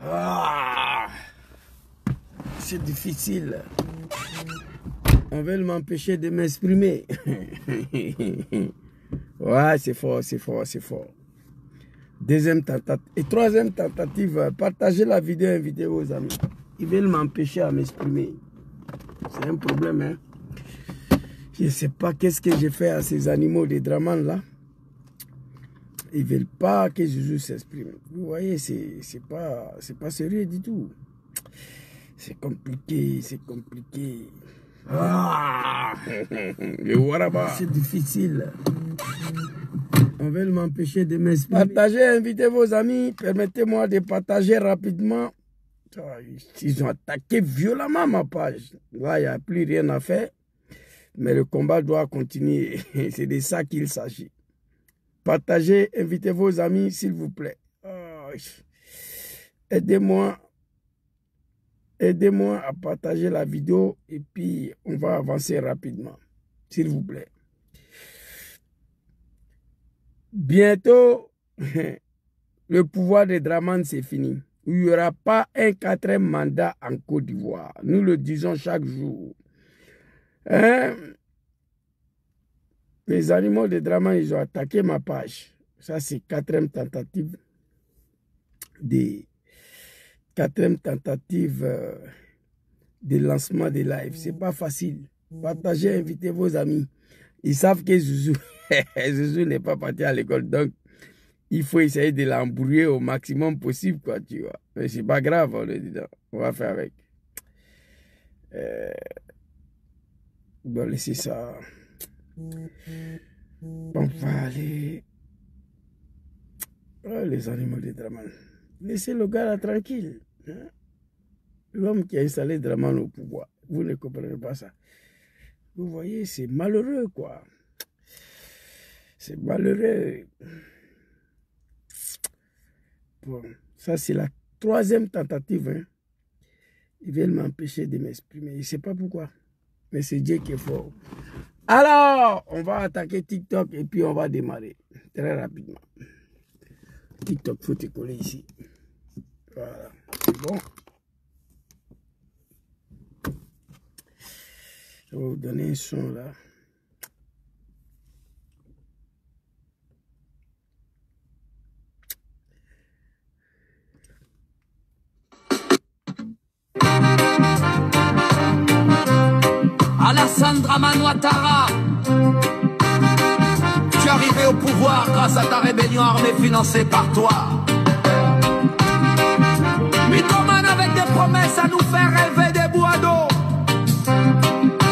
Ah, c'est difficile. On veut m'empêcher de m'exprimer. Ouais, c'est fort, c'est fort, c'est fort. Deuxième tentative. Et troisième tentative, partagez la vidéo, invitez vos amis. Ils veulent m'empêcher à m'exprimer. C'est un problème, hein. Je ne sais pas qu'est-ce que j'ai fait à ces animaux de Draman là. Ils ne veulent pas que Jésus s'exprime. Vous voyez, c'est pas sérieux du tout. C'est compliqué, c'est compliqué. Ah, le Waraba. C'est difficile. On veut m'empêcher de m'exprimer. Partagez, invitez vos amis. Permettez-moi de partager rapidement. Ils ont attaqué violemment ma page. Là, il n'y a plus rien à faire. Mais le combat doit continuer. C'est de ça qu'il s'agit. Partagez, invitez vos amis, s'il vous plaît. Aidez-moi. Aidez-moi à partager la vidéo et puis on va avancer rapidement. S'il vous plaît. Bientôt, le pouvoir de Draman, c'est fini. Il n'y aura pas un 4e mandat en Côte d'Ivoire. Nous le disons chaque jour. Hein? Les animaux de Draman, ils ont attaqué ma page. Ça, c'est 4e tentative de lancement des lives. C'est pas facile. Partagez, invitez vos amis. Ils savent que Zouzou, Zouzou n'est pas parti à l'école. Donc, il faut essayer de l'embrouiller au maximum possible, quoi, tu vois. Mais c'est pas grave, on le dit. On va faire avec. Bon, laissez ça. On va aller. Oh, les animaux de Draman. Laissez le gars là tranquille. Hein? L'homme qui a installé Draman au pouvoir. Vous ne comprenez pas ça. Vous voyez, c'est malheureux, quoi. C'est malheureux. Bon, ça, c'est la 3e tentative. Hein. Ils veulent m'empêcher de m'exprimer. Je ne sais pas pourquoi. Mais c'est Dieu qui est fort. Alors, on va attaquer TikTok et puis on va démarrer très rapidement. TikTok, il faut te coller ici. Voilà, c'est bon. Je vais vous donner un son là. Alassane Dramane Ouattara, tu es arrivé au pouvoir grâce à ta rébellion armée financée par toi. Mythomane avec des promesses à nous faire rêver des bois d'eau.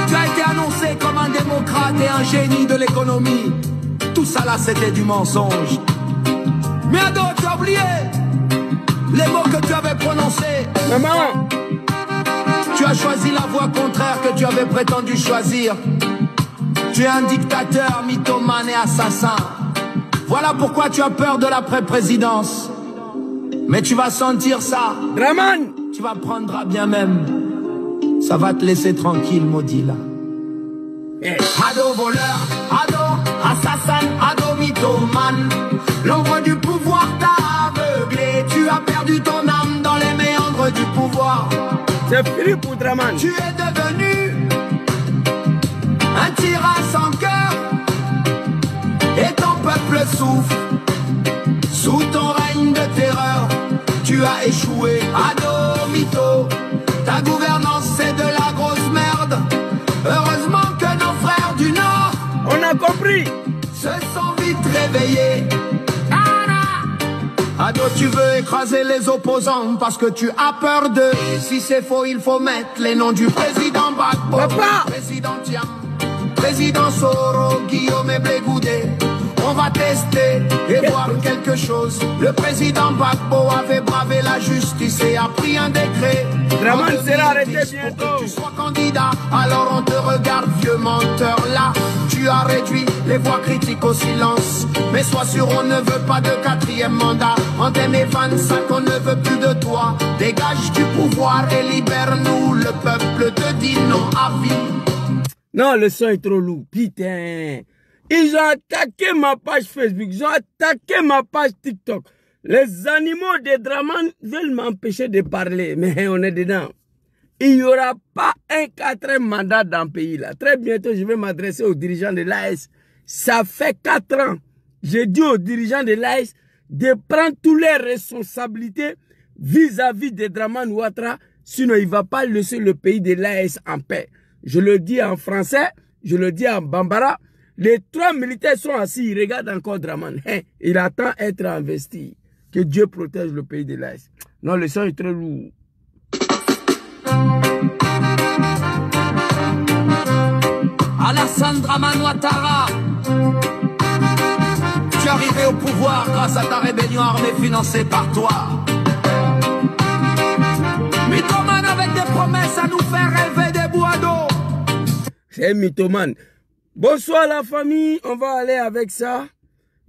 Tu as été annoncé comme un démocrate et un génie de l'économie. Tout ça là c'était du mensonge. Mais Ado, tu as oublié les mots que tu avais prononcés. Maman! Tu as choisi la voie contraire que tu avais prétendu choisir. Tu es un dictateur, mythomane et assassin. Voilà pourquoi tu as peur de l'après-présidence. Mais tu vas sentir ça. Draman! Tu vas prendre à bien même. Ça va te laisser tranquille, maudit là. Ado voleur, ado assassin, ado mythomane. L'ombre du pouvoir t'a aveuglé. Tu as perdu ton âme dans les méandres du pouvoir. C'est fini pour Draman. Tu es devenu un tyran sans cœur et ton peuple souffre sous ton règne de terreur. Tu as échoué, ado mytho. Ta gouvernance c'est de la grosse merde. Heureusement que nos frères du Nord, on a compris, se sont vite réveillés. Ado, tu veux écraser les opposants parce que tu as peur d'eux. Si c'est faux, il faut mettre les noms du président Gbagbo, Papa, président Thiam, président Soro, Guillaume et Blé Goudé. On va tester et voir quelque chose. Le président Gbagbo avait bravé la justice et a pris un décret. Draman sera arrêté Pour bientôt. que tu sois candidat, alors on te regarde, vieux menteur là. Tu as réduit les voix critiques au silence. Mais sois sûr, on ne veut pas de quatrième mandat. On t'aime et 25, on ne veut plus de toi. Dégage du pouvoir et libère-nous. Le peuple te dit non à vie. Non, le son est trop lourd. Putain. Ils ont attaqué ma page Facebook. Ils ont attaqué ma page TikTok. Les animaux de Draman veulent m'empêcher de parler. Mais on est dedans. Il n'y aura pas un quatrième mandat dans le pays là. Très bientôt, je vais m'adresser aux dirigeants de l'AS. Ça fait 4 ans. J'ai dit aux dirigeants de l'AS de prendre toutes les responsabilités vis-à-vis de Draman Ouattara. Sinon, il ne va pas laisser le pays de l'AS en paix. Je le dis en français, je le dis en bambara. Les 3 militaires sont assis, ils regardent encore Draman. Il attend d'être investi. Que Dieu protège le pays de l'AS. Non, le son est très lourd. Alassane Draman Ouattara, tu es arrivé au pouvoir grâce à ta rébellion armée financée par toi. Mythomane avec des promesses à nous faire rêver des bois d'eau. C'est un mythomane. Bonsoir la famille, on va aller avec ça.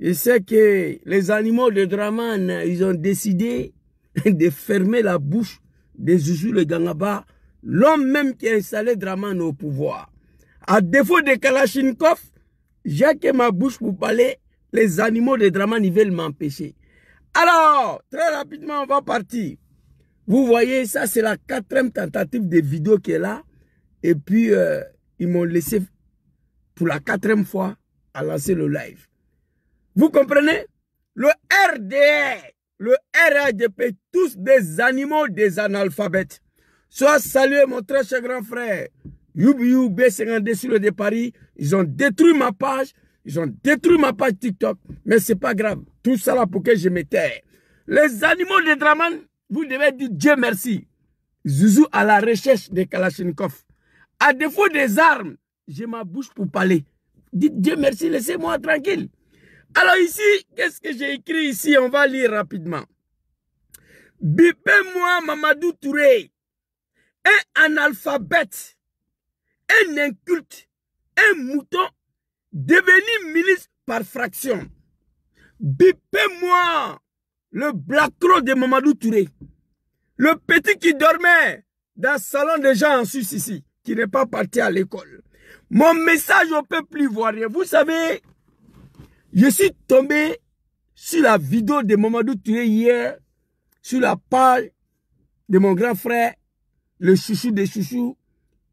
Je sais que les animaux de Draman, ils ont décidé de fermer la bouche de Zouzou le Gangaba, l'homme même qui a installé Draman au pouvoir. À défaut de Kalachnikov, j'ai que ma bouche pour parler, les animaux de Draman, ils veulent m'empêcher. Alors, très rapidement, on va partir. Vous voyez, ça c'est la 4e tentative de vidéo qui est là. Et puis, ils m'ont laissé pour la 4e fois à lancer le live. Vous comprenez? Le RDR, le RADP, tous des animaux, des analphabètes. Soit salué mon très cher grand frère, Youbiou B52 sur le de Paris. Ils ont détruit ma page, ils ont détruit ma page TikTok. Mais c'est pas grave, tout ça là pour que je me taise. Les animaux de Draman, vous devez dire Dieu merci. Zouzou à la recherche de Kalachnikov. À défaut des armes, j'ai ma bouche pour parler. Dites Dieu merci, laissez-moi tranquille. Alors ici, qu'est-ce que j'ai écrit ici? On va lire rapidement. Bipez-moi Mamadou Touré, un analphabète, un inculte, un mouton, devenu ministre par fraction. Bipez-moi le blacro de Mamadou Touré, le petit qui dormait dans le salon des gens en Suisse ici, qui n'est pas parti à l'école. Mon message au peuple ivoirien, vous savez, je suis tombé sur la vidéo de Mamadou Touré hier, sur la page de mon grand frère, le chouchou de chouchou,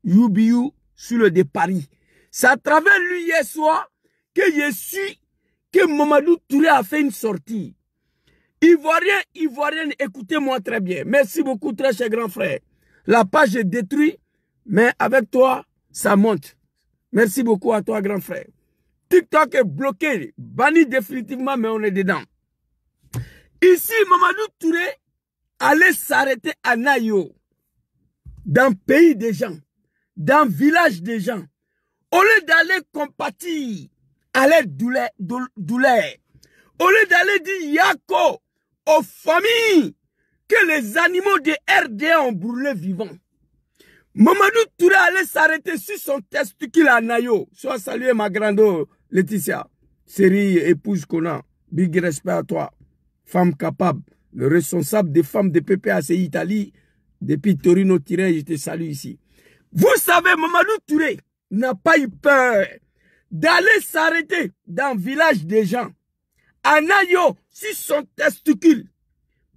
Youbiou, sur le de Paris. C'est à travers lui hier soir que je suis que Mamadou Touré a fait une sortie. Ivoirien, Ivoirienne, écoutez-moi très bien. Merci beaucoup, très cher grand frère. La page est détruite, mais avec toi, ça monte. Merci beaucoup à toi, grand frère. TikTok est bloqué, banni définitivement, mais on est dedans. Ici, Mamadou Touré allait s'arrêter à Nayo, dans le pays des gens, dans le village des gens. Au lieu d'aller compatir à leur douleur, au lieu d'aller dire Yako aux familles que les animaux de RDA ont brûlé vivants. Mamadou Touré allait s'arrêter sur son testicule à Nayo. Sois salué ma grande Laetitia, série épouse Conan. Big respect à toi. Femme capable, le responsable des femmes de PPACI Italie, depuis Torino-Turin, je te salue ici. Vous savez, Mamadou Touré n'a pas eu peur d'aller s'arrêter dans le village des gens. À Nayo, sur son testicule.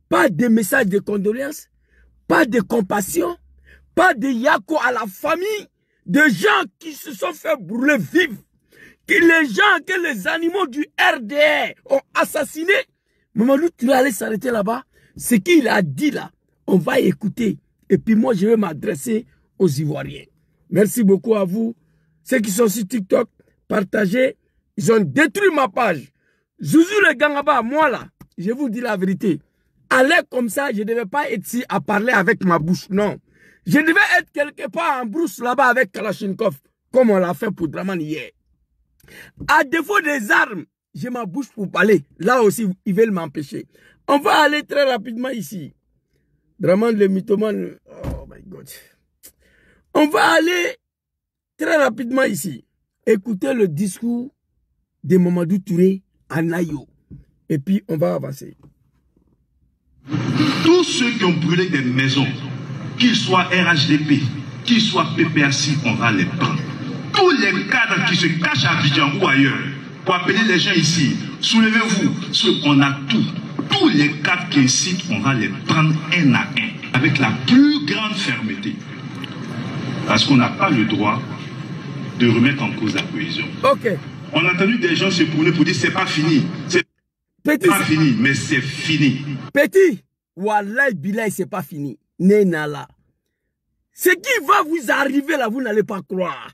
Pas de message de condoléances, pas de compassion, pas de yako à la famille de gens qui se sont fait brûler vifs. Que les gens, que les animaux du RDR ont assassiné. Mamadou Touré allait s'arrêter là-bas. Ce qu'il a dit là, on va écouter. Et puis moi, je vais m'adresser aux Ivoiriens. Merci beaucoup à vous. Ceux qui sont sur TikTok, partagez. Ils ont détruit ma page. Zouzou le Gangaba, moi là, je vous dis la vérité. Aller comme ça, je ne devais pas être ici à parler avec ma bouche. Non. Je devais être quelque part en brousse là-bas avec Kalachnikov, comme on l'a fait pour Draman hier. À défaut des armes, j'ai ma bouche pour parler. Là aussi, ils veulent m'empêcher. On va aller très rapidement ici. Draman le mythomane. Oh my God. On va aller très rapidement ici. Écoutez le discours de Mamadou Touré à Nayo. Et puis, on va avancer. Tous ceux qui ont brûlé des maisons, qu'ils soient RHDP, qu'ils soient PPAC, on va les prendre. Tous les cadres qui se cachent à Abidjan ou ailleurs, pour appeler les gens ici, soulevez-vous, on a tout. Tous les cadres qui incitent, on va les prendre un à un, avec la plus grande fermeté. Parce qu'on n'a pas le droit de remettre en cause la cohésion. Ok. On a entendu des gens se prôner pour dire c'est pas fini. C'est pas fini, mais c'est fini. Petit, Wallahi Bilay, c'est pas fini. Nenala. Ce qui va vous arriver là, vous n'allez pas croire.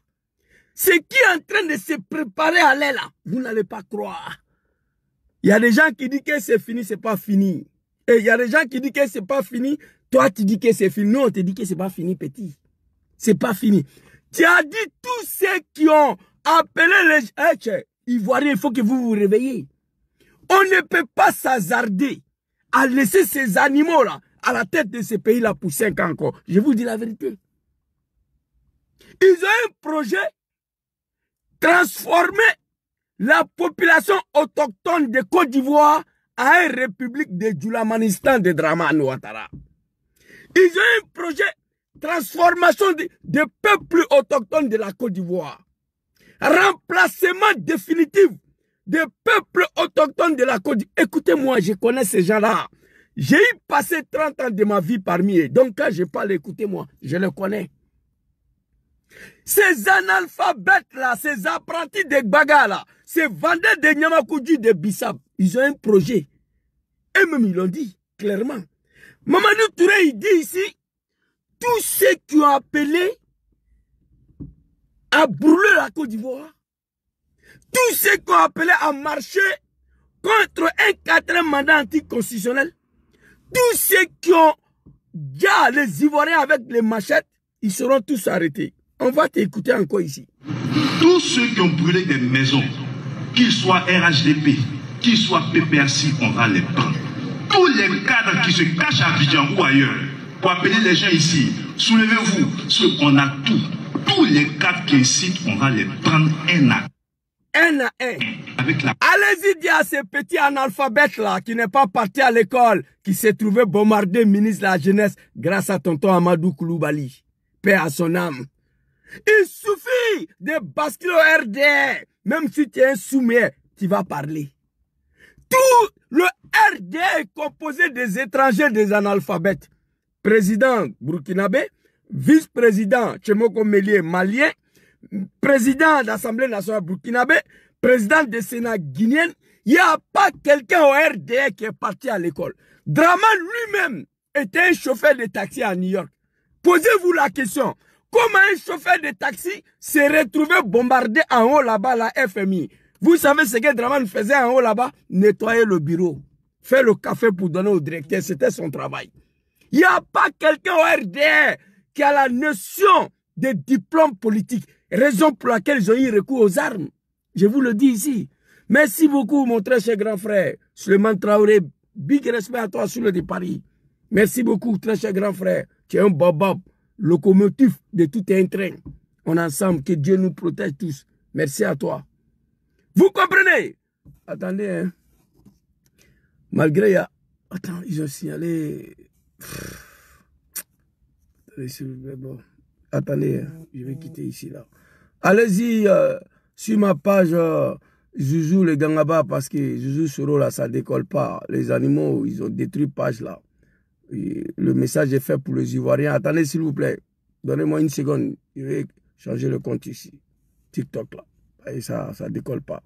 Ce qui est en train de se préparer à aller là, vous n'allez pas croire. Il y a des gens qui disent que c'est fini, c'est pas fini. Et il y a des gens qui disent que c'est pas fini. Toi, tu dis que c'est fini. Nous, on te dit que c'est pas fini, petit. C'est pas fini. Tu as dit tous ceux qui ont appelé les Ivoiriens, il faut que vous vous réveillez. On ne peut pas s'hasarder à laisser ces animaux-là à la tête de ces pays-là pour 5 ans encore. Je vous dis la vérité. Ils ont un projet transformer la population autochtone de Côte d'Ivoire à une république de Djoulamanistan de Dramane Ouattara. Ils ont un projet transformation de peuples autochtones de la Côte d'Ivoire. Remplacement définitif des peuples autochtones de la Côte d'Ivoire. Écoutez-moi, je connais ces gens-là. J'ai eu passé 30 ans de ma vie parmi eux. Donc quand je parle, écoutez-moi, je les connais. Ces analphabètes-là, ces apprentis de Baga-là, ces vendeurs de Nyamakoudji de Bissap, ils ont un projet. Et même ils l'ont dit clairement. Mamadou Touré, il dit ici, tous ceux qui ont appelé à brûler la Côte d'Ivoire, tous ceux qui ont appelé à marcher contre un 4e mandat anticonstitutionnel, tous ceux qui ont déjà les Ivoiriens avec les machettes, ils seront tous arrêtés. On va t'écouter encore ici. Tous ceux qui ont brûlé des maisons, qu'ils soient RHDP, qu'ils soient PPAC, on va les prendre. Tous les cadres qui se cachent à Abidjan ou ailleurs, pour appeler les gens ici, soulevez-vous, on a tout. Tous les cadres qui incitent, on va les prendre un à un. Allez-y dire à ces petits analphabètes-là qui n'est pas parti à l'école, qui s'est trouvé bombardé ministre de la Jeunesse grâce à tonton Amadou Koulibaly. Paix à son âme. Il suffit de basculer au RDR. Même si tu es un soumis, tu vas parler. Tout le RDR est composé des étrangers, des analphabètes. Président burkinabé, vice-président Tchemoko Mélié malien, président de l'Assemblée nationale burkinabé, président du Sénat guinéen. Il n'y a pas quelqu'un au RDR qui est parti à l'école. Draman lui-même était un chauffeur de taxi à New York. Posez-vous la question. Comment un chauffeur de taxi s'est retrouvé bombardé en haut là-bas, la FMI? Vous savez ce que Draman faisait en haut là-bas? Nettoyer le bureau. Faire le café pour donner au directeur. C'était son travail. Il n'y a pas quelqu'un au RDR qui a la notion de diplôme politique. Raison pour laquelle ils ont eu recours aux armes. Je vous le dis ici. Merci beaucoup, mon très cher grand frère. Suleiman Traoré, big respect à toi sur le de Paris. Merci beaucoup, très cher grand frère. Tu es un bob, locomotive de tout un train. On est ensemble, que Dieu nous protège tous. Merci à toi. Vous comprenez? Attendez, hein. Malgré... Attends, ils ont signalé... Attendez, hein. Je vais quitter ici, là. Allez-y sur ma page Zouzou les Gangaba, parce que Zouzou Soro, là, ça décolle pas. Les animaux, ils ont détruit page, là. Et le message est fait pour les Ivoiriens. Attendez, s'il vous plaît. Donnez-moi une seconde. Je vais changer le compte ici. TikTok, là. Et ça décolle pas.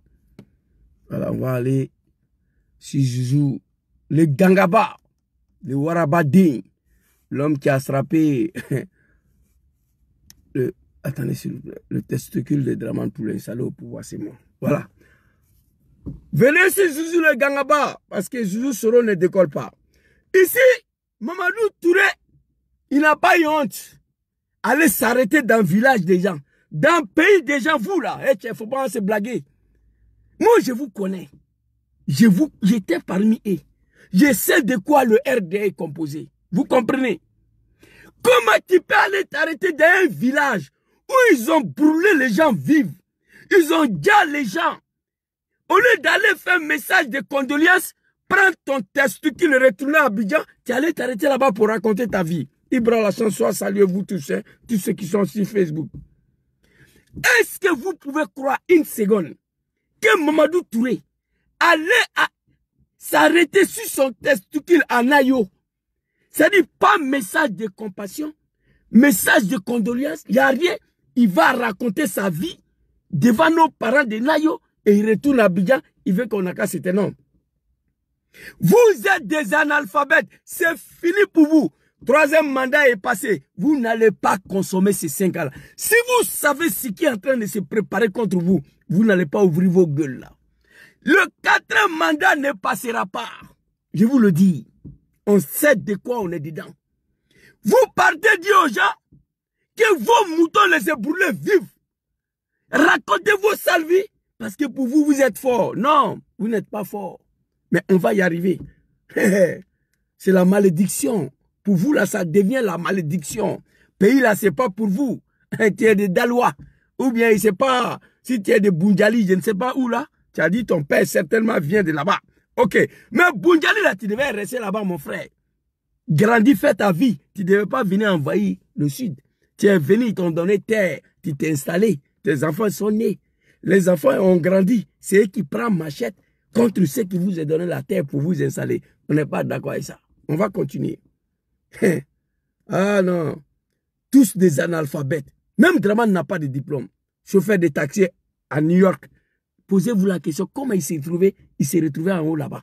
Voilà, on va aller sur Zouzou. Les Gangaba. Le Warabadin. L'homme qui a attrapé attendez, s'il vous plaît. Le testicule de Draman pour l'installer au pouvoir, c'est moi. Voilà. Venez sur Zouzou le Gangaba. Parce que Zouzou Soro ne décolle pas. Ici, Mamadou Touré, il n'a pas eu honte. Allez s'arrêter dans le village des gens. Dans le pays des gens, vous là. Il ne faut pas se blaguer. Moi, je vous connais. j'étais parmi eux. Je sais de quoi le RDA est composé. Vous comprenez? Comment tu peux aller t'arrêter dans un village où ils ont brûlé les gens vifs? Ils ont déjà les gens. Au lieu d'aller faire un message de condoléances, prends ton testicule, retourner à Abidjan, tu allais t'arrêter là-bas pour raconter ta vie. Ibra la chanson, saluez-vous tous ceux qui sont sur Facebook. Est-ce que vous pouvez croire une seconde que Mamadou Touré allait s'arrêter sur son testicule à Nayo? C'est-à-dire pas message de compassion, message de condoléances, il n'y a rien. Il va raconter sa vie devant nos parents de Nayo et il retourne à Abidjan, il veut qu'on a cassé cet homme. Vous êtes des analphabètes, c'est fini pour vous. 3e mandat est passé, vous n'allez pas consommer ces 5 ans-là. Si vous savez ce qui est en train de se préparer contre vous, vous n'allez pas ouvrir vos gueules là. Le 4e mandat ne passera pas. Je vous le dis, on sait de quoi on est dedans. Vous partez dire aux gens que vos moutons les ont brûlés vifs. Racontez vos sales vies parce que pour vous, vous êtes fort. Non, vous n'êtes pas fort. Mais on va y arriver. C'est la malédiction. Pour vous, là, ça devient la malédiction. Pays, là, c'est pas pour vous. Tu es des Dalois. Ou bien, il sait pas, si tu es de Bunjali, je ne sais pas où, là. Tu as dit, ton père, certainement, vient de là-bas. Ok. Mais Bunjali, là, tu devais rester là-bas, mon frère. Grandis, fais ta vie. Tu ne devais pas venir envahir le sud. Tu es venu, ils t'ont donné terre. Tu t'es installé. Tes enfants sont nés. Les enfants ont grandi. C'est eux qui prennent machette contre ceux qui vous ont donné la terre pour vous installer. On n'est pas d'accord avec ça. On va continuer. Ah non. Tous des analphabètes. Même Draman n'a pas de diplôme. Chauffeur de taxi à New York. Posez-vous la question, comment il s'est retrouvé? Il s'est retrouvé en haut là-bas.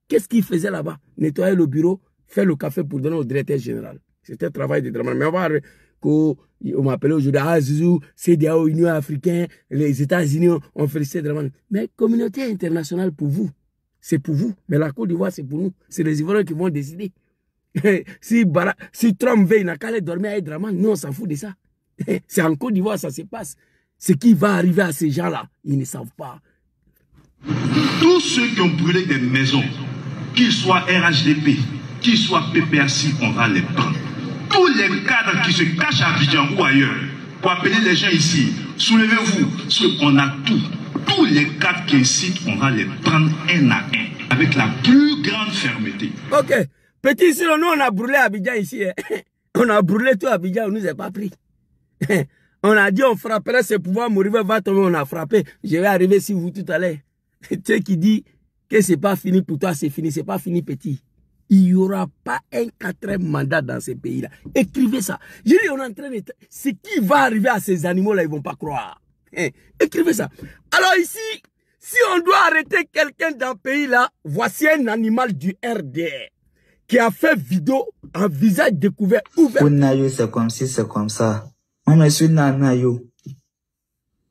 Qu'est-ce qu'il faisait là-bas? Nettoyer le bureau, faire le café pour donner au directeur général. C'était le travail de Draman. Mais on va qu'on m'appelait aujourd'hui, ah Zouzou, CEDEAO, Union africaine, les États-Unis ont félicité Draman. Mais communauté internationale pour vous, c'est pour vous. Mais la Côte d'Ivoire, c'est pour nous. C'est les Ivoiriens qui vont décider. Si Trump veut, il n'a qu'à aller dormir avec Draman, nous on s'en fout de ça. C'est en Côte d'Ivoire, ça se passe. Ce qui va arriver à ces gens-là, ils ne savent pas. Tous ceux qui ont brûlé des maisons, qu'ils soient RHDP, qu'ils soient PPAC, on va les prendre. Tous les cadres qui se cachent à Abidjan ou ailleurs, pour appeler les gens ici, soulevez-vous, parce qu'on a tout. Tous les cadres qui incitent, on va les prendre un à un, avec la plus grande fermeté. Ok. Petit, sinon, nous, on a brûlé Abidjan ici. Hein. On a brûlé tout Abidjan, on ne nous a pas pris. On a dit, on frapperait ses pouvoirs, Morive va tomber, on a frappé. Je vais arriver sur vous tout à l'heure. Tu sais qui dit que c'est pas fini pour toi, c'est fini, c'est pas fini, petit. Il n'y aura pas un 4e mandat dans ce pays-là. Écrivez ça. Je dis, on est en train de... Ce qui va arriver à ces animaux-là, ils ne vont pas croire. Écrivez ça. Alors ici, si on doit arrêter quelqu'un dans le pays-là, voici un animal du RDR qui a fait vidéo en visage découvert ouvert. Nayo, c'est comme si, c'est comme ça. On me suit dans Nayo.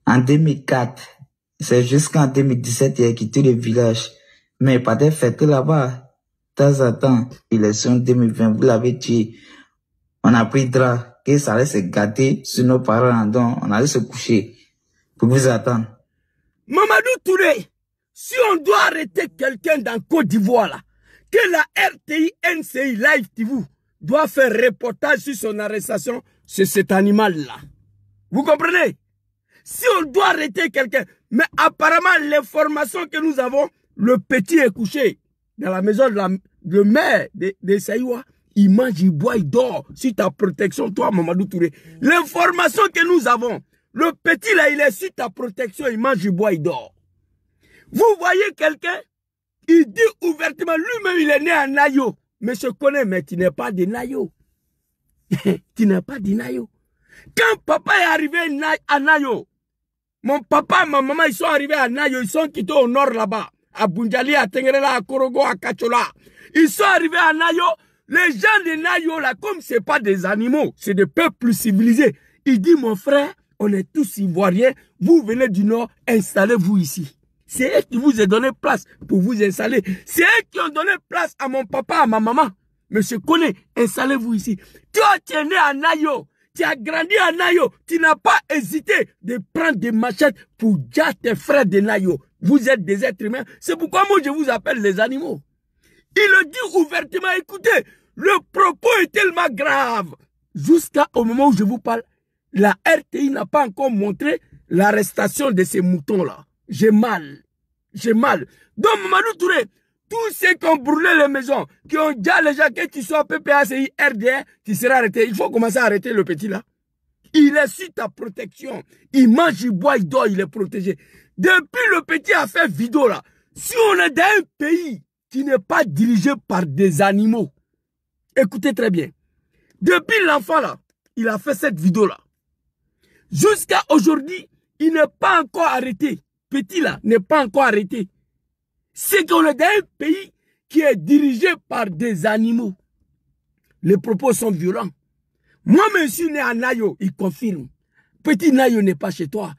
En 2004, c'est jusqu'en 2017, il a quitté le village. Mais pas de fête là-bas. De temps en temps, élection 2020, vous l'avez dit. On a pris drap, que ça allait se gâter sur nos parents, donc on allait se coucher pour vous attendre. Mamadou Touré, si on doit arrêter quelqu'un dans Côte d'Ivoire là, que la RTI NCI Live TV doit faire reportage sur son arrestation, c'est cet animal-là. Vous comprenez? Si on doit arrêter quelqu'un, mais apparemment l'information que nous avons, le petit est couché dans la maison de maire de Saïwa. Il mange, il boit, il dort. Si ta protection, toi, Mamadou Touré. L'information que nous avons, le petit là, il est sur ta protection, il mange, il boit, il dort. Vous voyez quelqu'un, il dit ouvertement, lui-même, il est né à Nayo. Mais je connais, mais tu n'es pas de Nayo. Tu n'es pas de Nayo. Quand papa est arrivé à Nayo, mon papa et ma maman, ils sont arrivés à Nayo, ils sont quittés au nord là-bas. À Bunjali, à Tengrela, à Korogo, à Kachola. Ils sont arrivés à Nayo. Les gens de Nayo, là, comme ce n'est pas des animaux, c'est des peuples civilisés. Il dit, mon frère, on est tous ivoiriens. Vous venez du nord, installez-vous ici. C'est eux qui vous ont donné place pour vous installer. C'est eux qui ont donné place à mon papa, à ma maman. Monsieur Kone, installez-vous ici. Toi, tu es né à Nayo. Tu as grandi à Nayo. Tu n'as pas hésité de prendre des machettes pour dire tes frères de Nayo. Vous êtes des êtres humains. C'est pourquoi moi, je vous appelle les animaux. Il le dit ouvertement. Écoutez, le propos est tellement grave. Jusqu'au moment où je vous parle, la RTI n'a pas encore montré l'arrestation de ces moutons-là. J'ai mal. J'ai mal. Donc, Mamadou Touré, tous ceux qui ont brûlé les maisons, qui ont dit à les gens que tu sois PPACI, RDR, tu seras arrêté. Il faut commencer à arrêter le petit là. Il est sur ta protection. Il mange, il boit, il dort, il est protégé. Depuis le petit a fait vidéo là, si on est dans un pays qui n'est pas dirigé par des animaux, écoutez très bien. Depuis l'enfant là, il a fait cette vidéo là. Jusqu'à aujourd'hui, il n'est pas encore arrêté. Petit là n'est pas encore arrêté. C'est qu'on est dans un pays qui est dirigé par des animaux. Les propos sont violents. Moi, monsieur né à Nayo, il confirme. Petit Nayo n'est pas chez toi.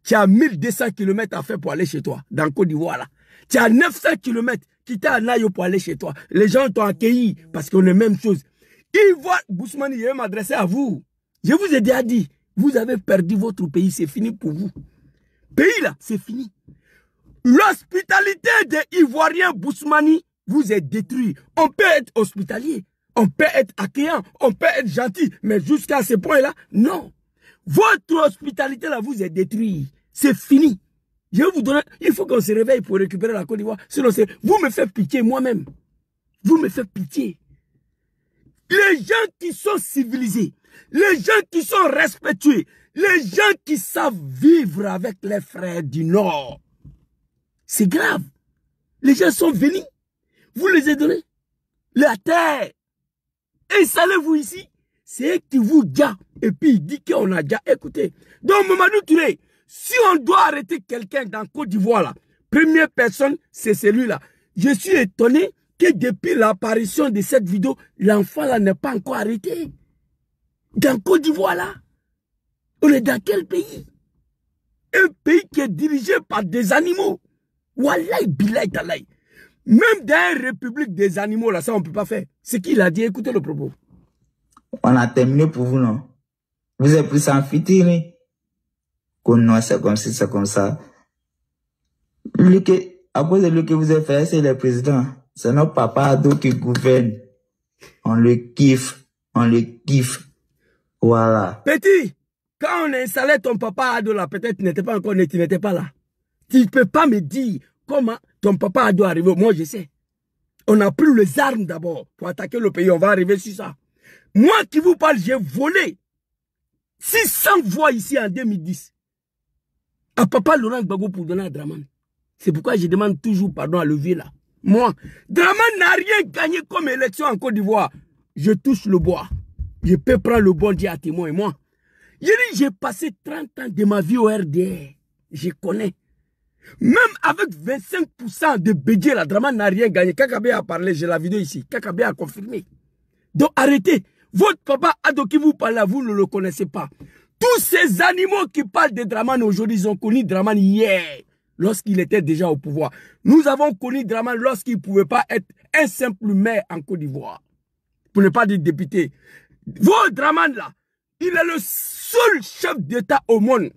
Tu as 1200 km à faire pour aller chez toi, dans Côte d'Ivoire là. Tu as 900 km qui t'as à Nayo pour aller chez toi. Les gens t'ont accueilli parce qu'on est même chose. Ivoire, Bousmani, je vais m'adresser à vous. Je vous ai déjà dit, vous avez perdu votre pays, c'est fini pour vous. Pays là, c'est fini. L'hospitalité des Ivoiriens Bousmani vous est détruit. On peut être hospitalier, on peut être accueillant, on peut être gentil, mais jusqu'à ce point-là, non. Votre hospitalité là vous est détruite. C'est fini. Je vais vous donner, il faut qu'on se réveille pour récupérer la Côte d'Ivoire. Sinon, vous me faites pitié moi-même. Vous me faites pitié. Les gens qui sont civilisés, les gens qui sont respectueux, les gens qui savent vivre avec les frères du Nord, c'est grave. Les gens sont venus, vous les avez donnés la terre. Installez-vous ici. C'est eux qui vous disent, et puis il dit qu'on a déjà écouté. Donc, Mamadou Touré, si on doit arrêter quelqu'un dans Côte d'Ivoire, là, première personne, c'est celui-là. Je suis étonné que depuis l'apparition de cette vidéo, l'enfant là n'est pas encore arrêté. Dans Côte d'Ivoire là, on est dans quel pays? Un pays qui est dirigé par des animaux. Wallahi billahi talahi. Même dans une république des animaux là, ça on ne peut pas faire. Ce qu'il a dit, écoutez le propos. On a terminé pour vous, non? Vous êtes plus en fitini. Non, c'est comme si, c'est comme ça. À cause de lui que vous avez fait, c'est le président. C'est notre papa Ado qui gouverne. On le kiffe. On le kiffe. Voilà. Petit, quand on a installé ton papa Ado là, peut-être tu n'étais pas encore né, tu n'étais pas là. Tu ne peux pas me dire comment ton papa Ado est arrivé. Moi, je sais. On a pris les armes d'abord pour attaquer le pays. On va arriver sur ça. Moi qui vous parle, j'ai volé 600 voix ici en 2010. À papa Laurent Gbagbo pour donner à Dramane. C'est pourquoi je demande toujours pardon à levier là. Moi, Dramane n'a rien gagné comme élection en Côte d'Ivoire. Je touche le bois. Je peux prendre le bon Dieu à témoin. Moi, j'ai passé 30 ans de ma vie au RDR. Je connais. Même avec 25% de budget, la Dramane n'a rien gagné. Kakabé a parlé, j'ai la vidéo ici. Kakabé a confirmé. Donc arrêtez. Votre papa Ado qui vous parle là, vous ne le connaissez pas. Tous ces animaux qui parlent de Dramane aujourd'hui, ils ont connu Dramane hier, lorsqu'il était déjà au pouvoir. Nous avons connu Dramane lorsqu'il ne pouvait pas être un simple maire en Côte d'Ivoire. Pour ne pas dire député. Votre Dramane là, il est le seul chef d'État au monde.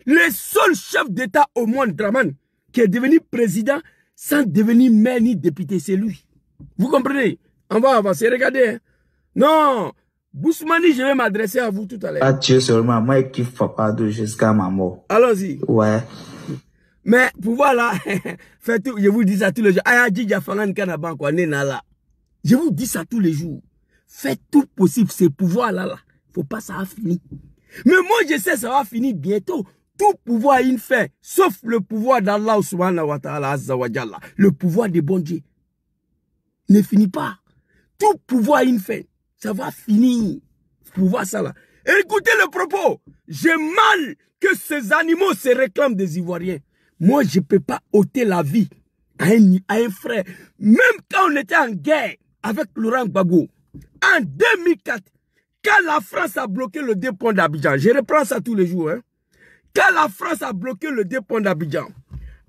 Le seul chef d'État au monde, Dramane, qui est devenu président sans devenir maire ni député, c'est lui. Vous comprenez? On va avancer, regardez. Hein. Non, Bousmani, je vais m'adresser à vous tout à l'heure. Pas Dieu seulement, moi je kiffe papa Ado jusqu'à ma mort. Allons-y. Ouais. Mais pour voir là, faites tout, je vous dis ça tous les jours. Je vous dis ça tous les jours. Faites tout possible, ces pouvoirs-là. Là. Faut pas ça va finir. Mais moi, je sais ça va finir bientôt. Tout pouvoir a une fin, sauf le pouvoir d'Allah subhanahu wa ta'ala azza wa jalla. Le pouvoir des bons dieux ne finit pas. Tout pouvoir a une fin. Ça va finir. Pouvoir ça là. Écoutez le propos. J'ai mal que ces animaux se réclament des Ivoiriens. Moi, je ne peux pas ôter la vie à un frère. Même quand on était en guerre avec Laurent Gbagbo, en 2004, quand la France a bloqué le dépôt d'Abidjan, je reprends ça tous les jours, hein. Quand la France a bloqué le dépôt d'Abidjan,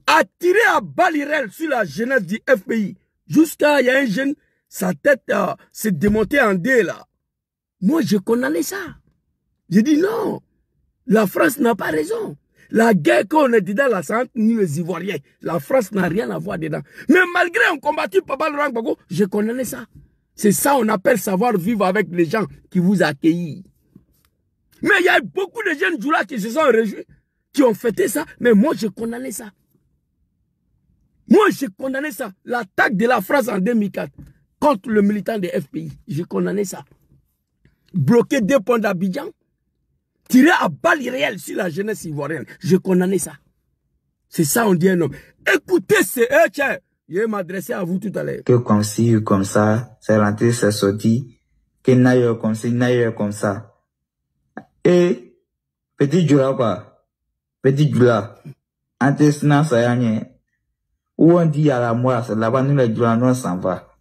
a tiré à balles réelles sur la jeunesse du FPI, jusqu'à il y a un jeune, sa tête s'est démontée en deux là. Moi, je condamnais ça. J'ai dit non, la France n'a pas raison. La guerre qu'on est dedans, là, ça entre nous les Ivoiriens. La France n'a rien à voir dedans. Mais malgré un combattu Papa Laurent Gbagbo, je condamne ça. C'est ça on appelle savoir vivre avec les gens qui vous accueillent. Mais il y a beaucoup de jeunes Djoula qui se sont réjouis, qui ont fêté ça. Mais moi, je condamne ça. Moi, j'ai condamné ça. L'attaque de la France en 2004 contre le militant des FPI. J'ai condamné ça. Bloquer 2 ponts d'Abidjan. Tirer à balles réelles sur la jeunesse ivoirienne. J'ai condamné ça. C'est ça, on dit un homme. Écoutez, c'est eux, tiens. Je vais m'adresser à vous tout à l'heure. Que comme ci, comme ça, c'est rentré, c'est sorti. Que n'aille comme ci, n'aille comme ça. Et, petit Djoula quoi. Petit Djoula. Antes-na, ça y est. Où on dit à la mort, c'est là-bas, nous les Djoula, nous on s'en va.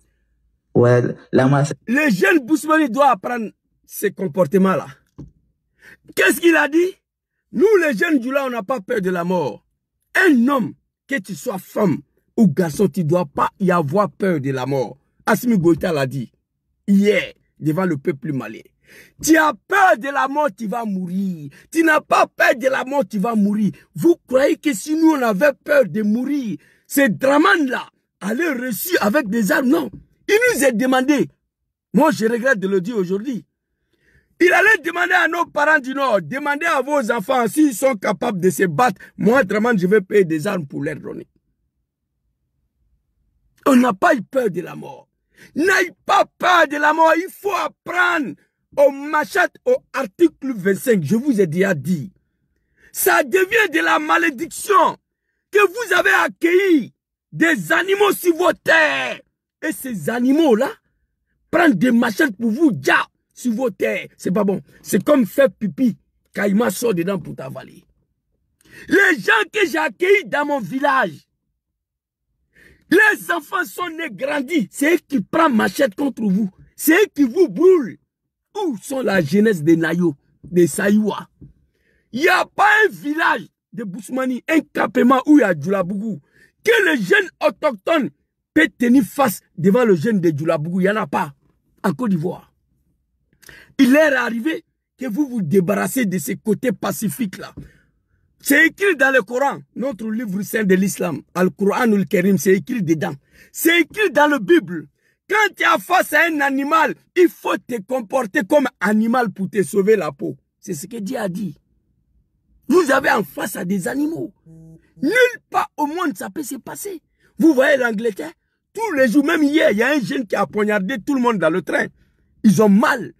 Ouais, la masse. Les jeunes Bousmani doivent apprendre ces comportements-là. Qu'est-ce qu'il a dit? Nous, les jeunes Djoula, on n'a pas peur de la mort. Un homme, que tu sois femme ou garçon, tu ne dois pas y avoir peur de la mort. Assimi Goïta l'a dit hier, devant le peuple malien. Tu as peur de la mort, tu vas mourir. Tu n'as pas peur de la mort, tu vas mourir. Vous croyez que si nous, on avait peur de mourir, ces Draman-là allaient reçu avec des armes? Non. Il nous a demandé, moi je regrette de le dire aujourd'hui, il allait demander à nos parents du Nord, demandez à vos enfants s'ils sont capables de se battre. Moi, Draman, je vais payer des armes pour leur donner. On n'a pas eu peur de la mort. N'aie pas peur de la mort. Il faut apprendre au Machat, au article 25. Je vous ai déjà dit. Ça devient de la malédiction que vous avez accueilli des animaux sur vos terres. Et ces animaux-là prennent des machettes pour vous, déjà, sur vos terres. C'est pas bon. C'est comme faire pipi. Caïma sort dedans pour t'avaler. Les gens que j'ai accueillis dans mon village, les enfants sont nés grandis. C'est eux qui prennent machette contre vous. C'est eux qui vous brûlent. Où sont la jeunesse des Nayo, des Saïwa? Il n'y a pas un village de Bousmani, un campement où il y a Djoulabougou, que le jeune autochtone peut tenir face devant le jeune de Djoulabougou. Il n'y en a pas en Côte d'Ivoire. Il est arrivé que vous vous débarrassez de ces côtés pacifiques-là. C'est écrit dans le Coran, notre livre saint de l'islam, Al-Qur'an al-Karim, c'est écrit dedans. C'est écrit dans la Bible. Quand tu es face à un animal, il faut te comporter comme animal pour te sauver la peau. C'est ce que Dieu a dit. Vous avez en face à des animaux. Nulle part au monde ça peut se passer. Vous voyez l'Angleterre, tous les jours, même hier, il y a un jeune qui a poignardé tout le monde dans le train. Ils ont mal.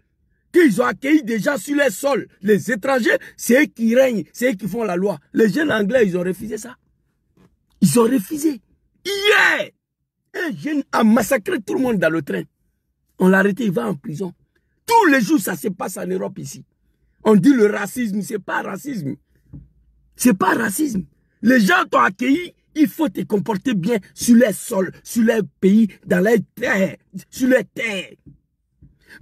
Qu'ils ont accueilli des gens sur les sols. Les étrangers, c'est eux qui règnent, c'est eux qui font la loi. Les jeunes anglais, ils ont refusé ça. Ils ont refusé. Hier, un jeune a massacré tout le monde dans le train. On l'a arrêté, il va en prison. Tous les jours, ça se passe en Europe ici. On dit le racisme, c'est pas racisme. C'est pas racisme. Les gens t'ont accueilli, il faut te comporter bien sur les sols, sur les pays, dans les terres, sur les terres.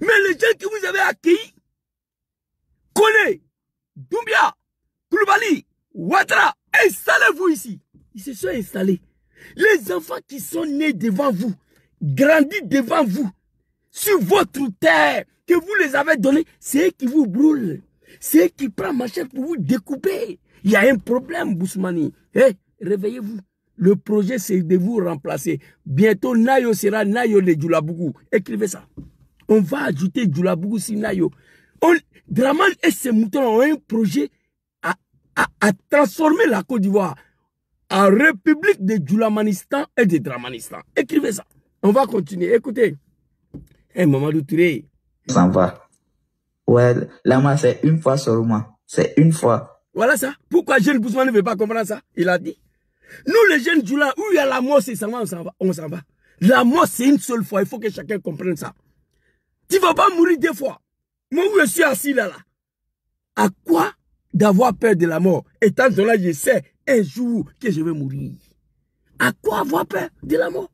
Mais les gens que vous avez accueillis, Kone, Doumbia, Koulibaly, Ouattara, installez-vous ici. Ils se sont installés. Les enfants qui sont nés devant vous, grandis devant vous, sur votre terre, que vous les avez donnés, c'est eux qui vous brûlent. C'est eux qui prennent machette pour vous découper. Il y a un problème, Bousmani. Hey, réveillez-vous. Le projet, c'est de vous remplacer. Bientôt, Nayo sera Nayo de Djoulabougou. Écrivez ça. On va ajouter Djoulabougou sur Nayo. Draman et ses moutons ont un projet à transformer la Côte d'Ivoire en République de Djoulamanistan et de Dramanistan. Écrivez ça. On va continuer. Écoutez. Mamadou Touré. Ça va. Ouais, là, c'est une fois seulement. C'est une fois. Voilà ça. Pourquoi jeune Bousmani ne veut pas comprendre ça? Il a dit. Nous, les jeunes Djoula, où il y a la mort, c'est ça, on s'en va. La mort, c'est une seule fois. Il faut que chacun comprenne ça. Tu ne vas pas mourir 2 fois. Moi, où je suis assis là. À quoi d'avoir peur de la mort? Étant donné que je sais un jour que je vais mourir. À quoi avoir peur de la mort?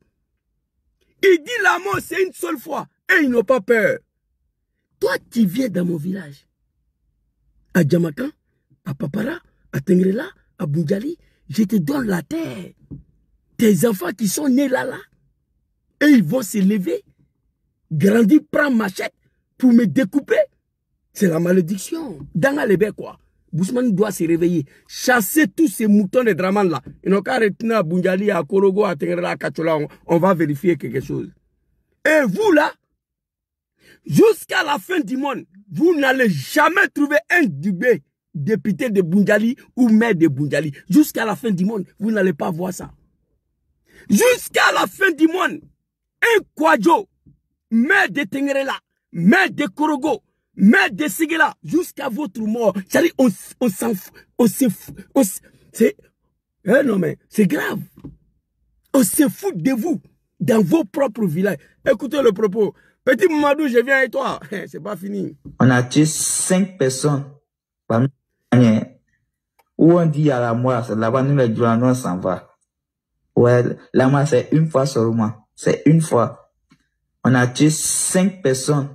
Il dit la mort, c'est une seule fois. Et ils n'ont pas peur. Toi, tu viens dans mon village. À Djamakan, à Papara, à Tengrela, à Boudjali, je te donne la terre. Tes enfants qui sont nés là, et ils vont se lever, grandir, prendre machette pour me découper. C'est la malédiction. Dans les quoi. Bousmane doit se réveiller, chasser tous ces moutons de Draman là. Ils n'ont qu'à retenir à Bundiali, à Korogo, à Tengrela, à Kachola, on va vérifier quelque chose. Et vous là, jusqu'à la fin du monde, vous n'allez jamais trouver un Dubé, député de Bundiali ou maire de Bundiali. Jusqu'à la fin du monde, vous n'allez pas voir ça. Jusqu'à la fin du monde, un Kwadjo, maire de Tengrela, maire de Korogo, maire de Sigela, jusqu'à votre mort. C'est-à-dire, on s'en fout. Non mais, c'est grave. On se fout de vous, dans vos propres villages. Écoutez le propos. Petit Mamadou, je viens avec toi. C'est pas fini. On a tué 5 personnes. Où on dit à la mort, c'est là-bas, nous les Djoulanois, on s'en va. Ouais, la mort, c'est une fois seulement. C'est une fois. On a tué 5 personnes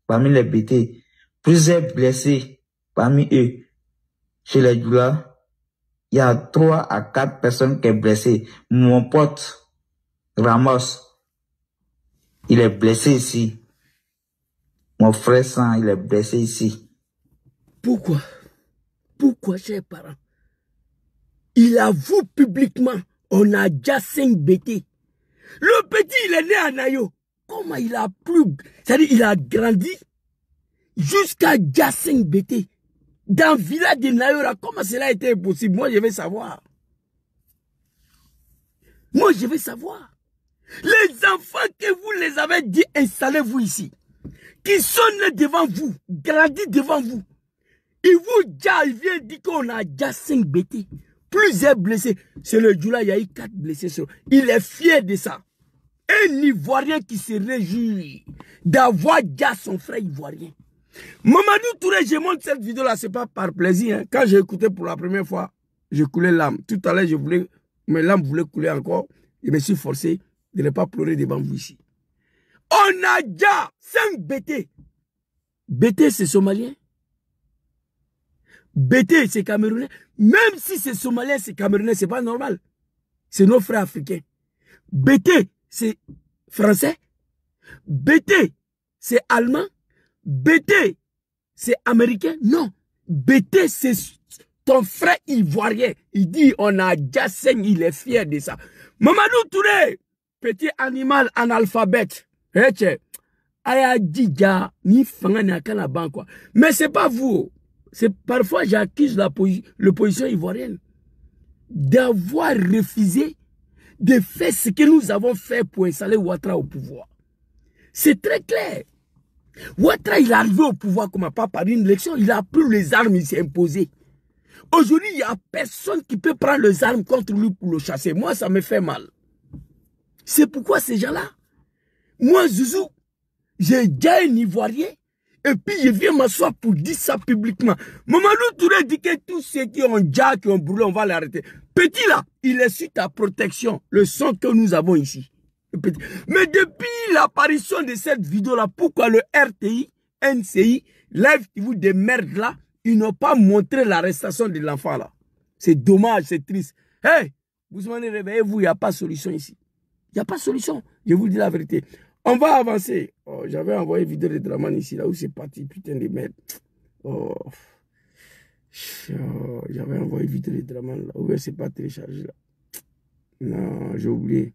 parmi les BT. Plusieurs blessés parmi eux. Chez les Djoula, il y a 3 à 4 personnes qui sont blessées. Mon pote, Ramos, il est blessé ici. Mon frère Sang, il est blessé ici. Pourquoi? Pourquoi, chers parents? Il avoue publiquement, on a déjà 5 BT. Le petit, il est né à Nayo. Comment il a plu? C'est-à-dire, il a grandi jusqu'à déjà 5 BT. Dans le village de Nayo, comment cela a été possible? Moi, je vais savoir. Moi, je vais savoir. Les enfants que vous les avez dit, installez-vous ici. Qui sont nés devant vous, grandis devant vous. Et vous, il vient dire qu'on a déjà 5 BT. Plusieurs blessés. C'est le Djoula, il y a eu 4 blessés. Il est fier de ça. Un Ivoirien qui se réjouit d'avoir déjà son frère Ivoirien. Mamadou Touré, je montre cette vidéo-là, c'est pas par plaisir. Hein. Quand j'ai écouté pour la première fois, j'ai coulé l'âme. Tout à l'heure, mes larmes voulaient couler encore. Je me suis forcé de ne pas pleurer devant vous ici. On a déjà 5 BT. BT, c'est somalien. BT, c'est camerounais. Même si c'est somalien, c'est camerounais, c'est pas normal. C'est nos frères africains. BT, c'est français. BT, c'est allemand. BT, c'est américain. Non. BT, c'est ton frère ivoirien. Il dit, on a déjà 5, il est fier de ça. Mamadou Touré, petit animal analphabète. Mais c'est pas vous. C'est parfois j'accuse l'opposition ivoirienne d'avoir refusé de faire ce que nous avons fait pour installer Ouattara au pouvoir. C'est très clair. Ouattara, il est arrivé au pouvoir comme pas par une élection, il a pris les armes, il s'est imposé. Aujourd'hui, il n'y a personne qui peut prendre les armes contre lui pour le chasser. Moi, ça me fait mal. C'est pourquoi ces gens-là, moi, Zouzou, j'ai déjà un Ivoirien, et puis je viens m'asseoir pour dire ça publiquement. Mamadou Touré dit que tous ceux qui ont déjà, qui ont brûlé, on va l'arrêter. Petit là, il est sur ta protection, le son que nous avons ici. Petit. Mais depuis l'apparition de cette vidéo-là, pourquoi le RTI, NCI, Live TV de merde là, ils n'ont pas montré l'arrestation de l'enfant là? C'est dommage, c'est triste. Hey, Bousmane, réveillez-vous, il n'y a pas de solution ici. Il n'y a pas de solution, je vous dis la vérité. On va avancer. Oh, j'avais envoyé une vidéo de Draman ici, là où c'est parti, putain de merde. Oh. J'avais envoyé une vidéo de Draman là, où c'est pas téléchargé là. Non, j'ai oublié.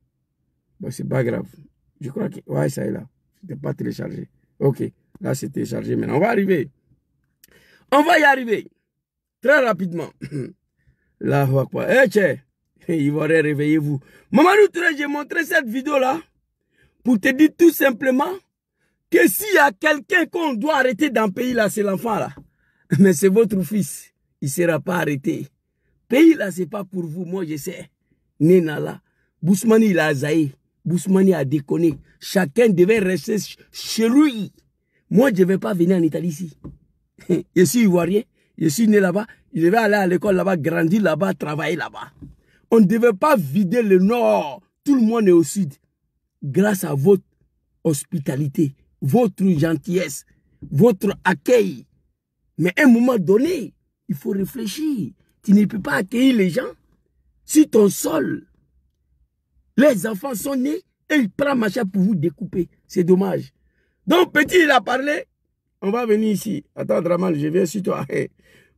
Bon, c'est pas grave. Je crois que... Ouais, ça est là. C'était pas téléchargé. Ok, là c'est téléchargé. Maintenant, on va arriver. On va y arriver. Très rapidement. Là, on va quoi? Eh, tiens. Ivoirien, réveillez-vous. Mamadou Touré, j'ai montré cette vidéo là pour te dire tout simplement que s'il y a quelqu'un qu'on doit arrêter dans le pays là, c'est l'enfant là. Mais c'est votre fils. Il ne sera pas arrêté. Pays là, c'est pas pour vous. Moi, je sais. Néna là. Bousmane, il a zaï. Bousmane a déconné. Chacun devait rester chez lui. Moi, je ne vais pas venir en Italie ici. Je suis ivoirien. Je suis né là-bas. Je devais aller à l'école là-bas, grandir là-bas, travailler là-bas. On ne devait pas vider le nord. Tout le monde est au sud. Grâce à votre hospitalité, votre gentillesse, votre accueil. Mais à un moment donné, il faut réfléchir. Tu ne peux pas accueillir les gens sur ton sol. Les enfants sont nés et ils prennent machin pour vous découper. C'est dommage. Donc, petit, il a parlé. On va venir ici. Attends, Draman, je viens sur toi. Hey.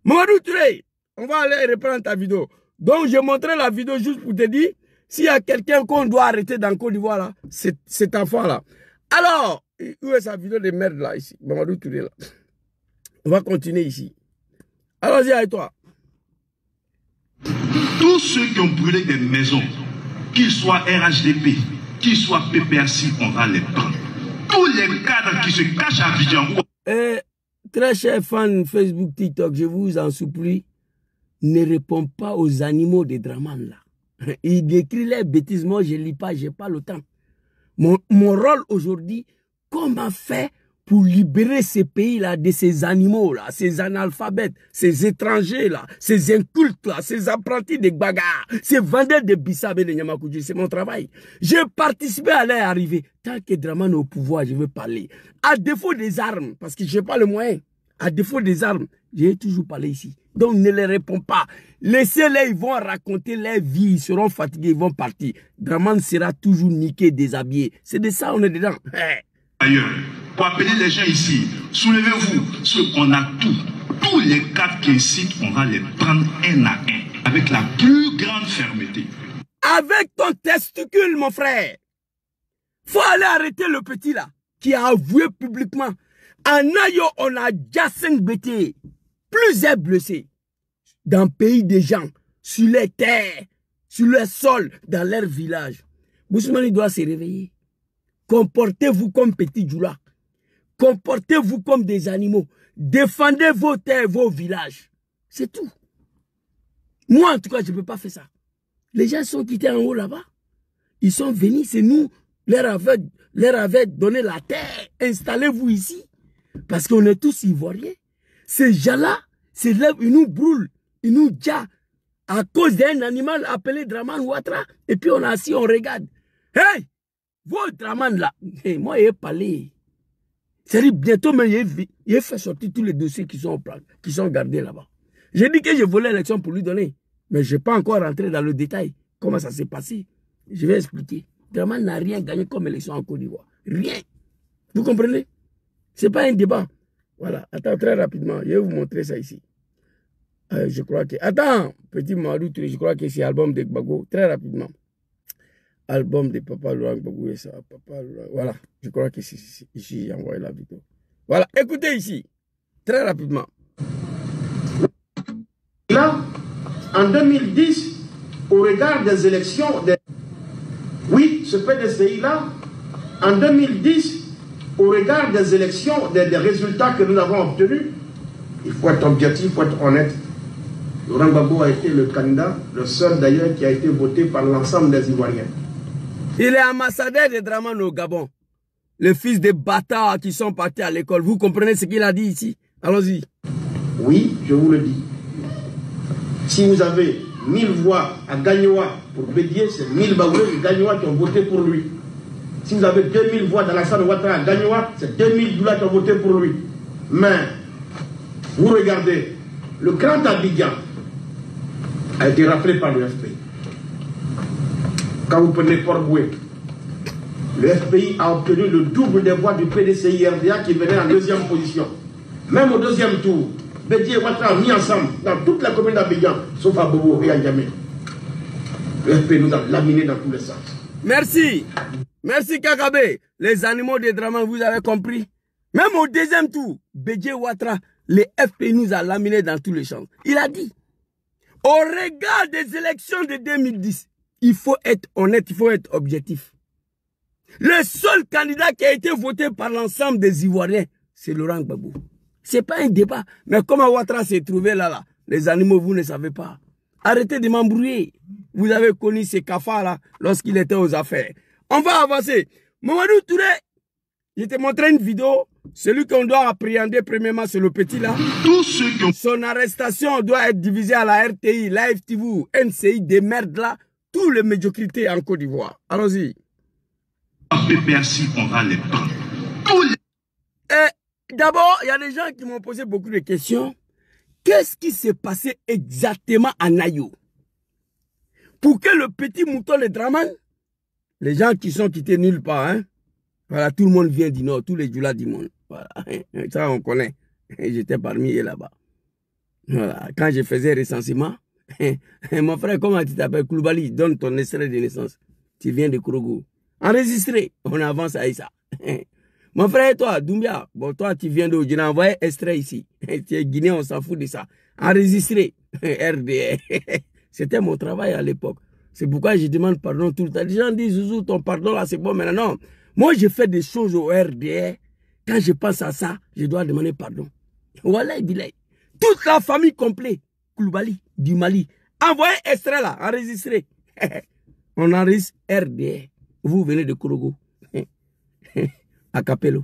Mamadou Touré, on va aller reprendre ta vidéo. Donc, je montrais la vidéo juste pour te dire, s'il y a quelqu'un qu'on doit arrêter dans Côte d'Ivoire, là, c'est cet enfant-là. Alors, où est sa vidéo de merde, là, ici? Mamadou Touré, là. On va continuer ici. Allons-y avec toi. Tous ceux qui ont brûlé des maisons, qu'ils soient RHDP, qu'ils soient PPRC, on va les prendre. Tous les cadres qui se cachent à Abidjan. Très chers fans Facebook, TikTok, je vous en supplie, ne répondez pas aux animaux de Draman là. Il décrit les bêtises, moi je ne lis pas, je n'ai pas le temps. Mon rôle aujourd'hui, comment faire pour libérer ces pays-là de ces animaux-là, ces analphabètes, ces étrangers-là, ces incultes-là, ces apprentis de bagarre, ces vendeurs de bissab et de Nyamakoudji, c'est mon travail. J'ai participé à leur arrivée. Tant que Draman est au pouvoir, je veux parler. À défaut des armes, parce que je n'ai pas le moyen, à défaut des armes, j'ai toujours parlé ici. Donc ne les réponds pas. Laissez-les, ils vont raconter leur vie, ils seront fatigués, ils vont partir. Draman sera toujours niqué, déshabillé. C'est de ça, on est dedans. Ailleurs, pour appeler les gens ici, soulevez-vous, on a tout. Tous les cadres qui incitent, on va les prendre un à un, avec la plus grande fermeté. Avec ton testicule, mon frère. Faut aller arrêter le petit là, qui a avoué publiquement. En Ayo, on a déjà 5 bêtés, plusieurs blessés, dans le pays des gens, sur les terres, sur le sol, dans leur village. Boussoumani doit se réveiller. Comportez-vous comme petit Djoula. Comportez-vous comme des animaux. Défendez vos terres, vos villages. C'est tout. Moi, en tout cas, je ne peux pas faire ça. Les gens sont quittés en haut là-bas. Ils sont venus, c'est nous, leur avait donné la terre. Installez-vous ici. Parce qu'on est tous ivoiriens. Ces gens-là, ils nous brûlent, ils nous djent à cause d'un animal appelé Draman Ouattara. Et puis on est assis, on regarde. Hey! Vos Draman là, hey, moi j'ai parlé. C'est-à-dire bientôt, mais il a fait sortir tous les dossiers qui sont gardés là-bas. J'ai dit que je volais l'élection pour lui donner. Mais je n'ai pas encore rentré dans le détail. Comment ça s'est passé? Je vais expliquer. Draman n'a rien gagné comme élection en Côte d'Ivoire. Rien. Vous comprenez? Ce n'est pas un débat. Voilà. Attends, très rapidement. Je vais vous montrer ça ici. Je crois que... Attends, petit Mamadou Touré, je crois que c'est l'album de Gbagbo. Très rapidement. Album de Papa Laurent Gbagbo et ça. Papa Laurent. Voilà. Je crois que c'est ici. J'ai envoyé la vidéo. Voilà. Écoutez ici. Très rapidement. Là, en 2010, au regard des élections... Oui, ce PDCI-là, en 2010, au regard des élections, des résultats que nous avons obtenus, il faut être objectif, il faut être honnête. Laurent Gbagbo a été le candidat, le seul d'ailleurs qui a été voté par l'ensemble des Ivoiriens. Il est ambassadeur de Draman au Gabon. Les fils des bâtards qui sont partis à l'école. Vous comprenez ce qu'il a dit ici? Allons-y. Oui, je vous le dis. Si vous avez 1000 voix à Gagnoa pour Bédier, c'est 1000 Baoulé et Gagnoa qui ont voté pour lui. Si vous avez 2000 voix dans la salle de Ouattara à Gagnoa, c'est 2000 Doula qui ont voté pour lui. Mais, vous regardez, le Grand Abidjan a été rappelé par le FPI. Quand vous prenez Port-Boué, le FPI a obtenu le double des voix du PDCI-RDA qui venait en deuxième position. Même au deuxième tour, Bédier et Ouattara mis ensemble dans toute la commune d'Abidjan, sauf à Bobo et à Niamey. Le FPI nous a laminés dans tous les sens. Merci. Merci Kakabe. Les animaux de Draman, vous avez compris. Même au deuxième tour, Bédier Ouattara, les FPI nous a laminés dans tous les champs. Il a dit, au regard des élections de 2010, il faut être honnête, il faut être objectif. Le seul candidat qui a été voté par l'ensemble des Ivoiriens, c'est Laurent Gbagbo. Ce n'est pas un débat. Mais comment Ouattara s'est trouvé là, les animaux, vous ne savez pas. Arrêtez de m'embrouiller. Vous avez connu ces cafards-là lorsqu'il était aux affaires. On va avancer. Mamadou Touré, je te montrer une vidéo. Celui qu'on doit appréhender premièrement, c'est le petit là. Tous ceux qui ont... Son arrestation doit être divisée à la RTI, la FTV, NCI, des merdes là. Tous les médiocrités en Côte d'Ivoire. Allons-y. PPRC, on va les prendre. Tous les... D'abord, il y a des gens qui m'ont posé beaucoup de questions. Qu'est-ce qui s'est passé exactement à Nayo? Pour que le petit mouton de Draman, les gens qui sont quittés nulle part, hein, voilà, tout le monde vient du Nord, tous les Djoula du monde. Voilà, ça on connaît. J'étais parmi eux là-bas. Voilà. Quand je faisais recensement, mon frère, comment tu t'appelles? Koulibaly, donne ton extrait de naissance. Tu viens de Kourougou. Enregistré, on avance à Issa. Mon frère et toi, Doumbia, bon, toi, tu viens de... Je l'ai envoyé extrait ici. Tu es Guinéen, on s'en fout de ça. Enregistré, RDR. C'était mon travail à l'époque. C'est pourquoi je demande pardon tout le temps. Les gens disent, Zouzou, ton pardon là, c'est bon, mais non. Moi, je fais des choses au RDR. Quand je pense à ça, je dois demander pardon. Voilà, Bilay. Toute la famille complète, Koulibaly, du Mali. Envoyez extrait là, enregistré. On enregistre RDR. Vous venez de Kourougou. À Capello.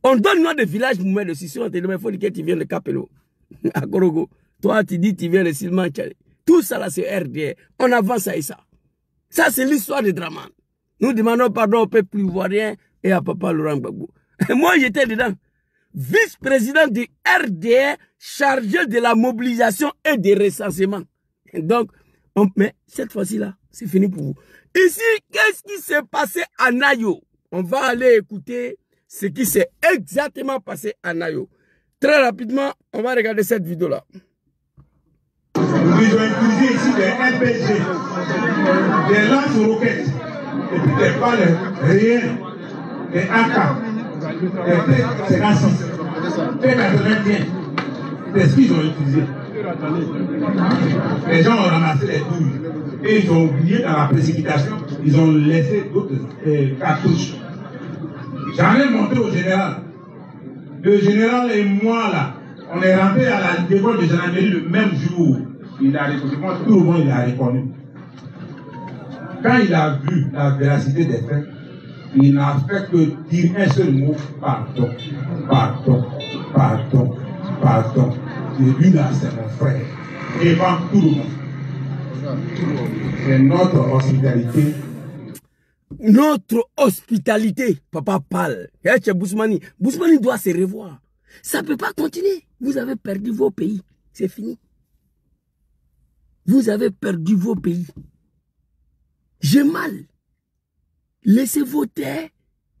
On donne nom de village, vous mettez de Sisson, on te dit, mais il faut dire que tu viens de Capello. À Kourougou. Toi, tu dis que tu viens de Silman Tchale. Tout ça là, c'est RDR. On avance à ça. Ça, c'est l'histoire de Draman. Nous demandons pardon au peuple ivoirien et à Papa Laurent Gbagbo. Moi, j'étais dedans. Vice-président du RDR, chargé de la mobilisation et des recensements. Donc, mais cette fois-ci là, c'est fini pour vous. Ici, qu'est-ce qui s'est passé à Nayo? On va aller écouter ce qui s'est exactement passé à Nayo. Très rapidement, on va regarder cette vidéo-là. Ils ont utilisé ici des RPG, des lance-roquettes, et puis des balles réelles, des AK, des T-56, T-81, c'est ce qu'ils ont utilisé. Les gens ont ramassé les douilles et ils ont oublié dans la précipitation, ils ont laissé d'autres cartouches. J'en ai montré au général. Le général et moi là, on est rentré à la l'école de gendarmerie le même jour. Il a reconnu, tout le monde il a reconnu. Quand il a vu la véracité des faits, il n'a fait que dire un seul mot, pardon, pardon, pardon, pardon. Et lui là, c'est mon frère. Devant tout le monde. C'est notre hospitalité. Notre hospitalité, papa parle. Bousmani doit se revoir. Ça ne peut pas continuer. Vous avez perdu vos pays. C'est fini. Vous avez perdu vos pays. J'ai mal. Laissez vos terres,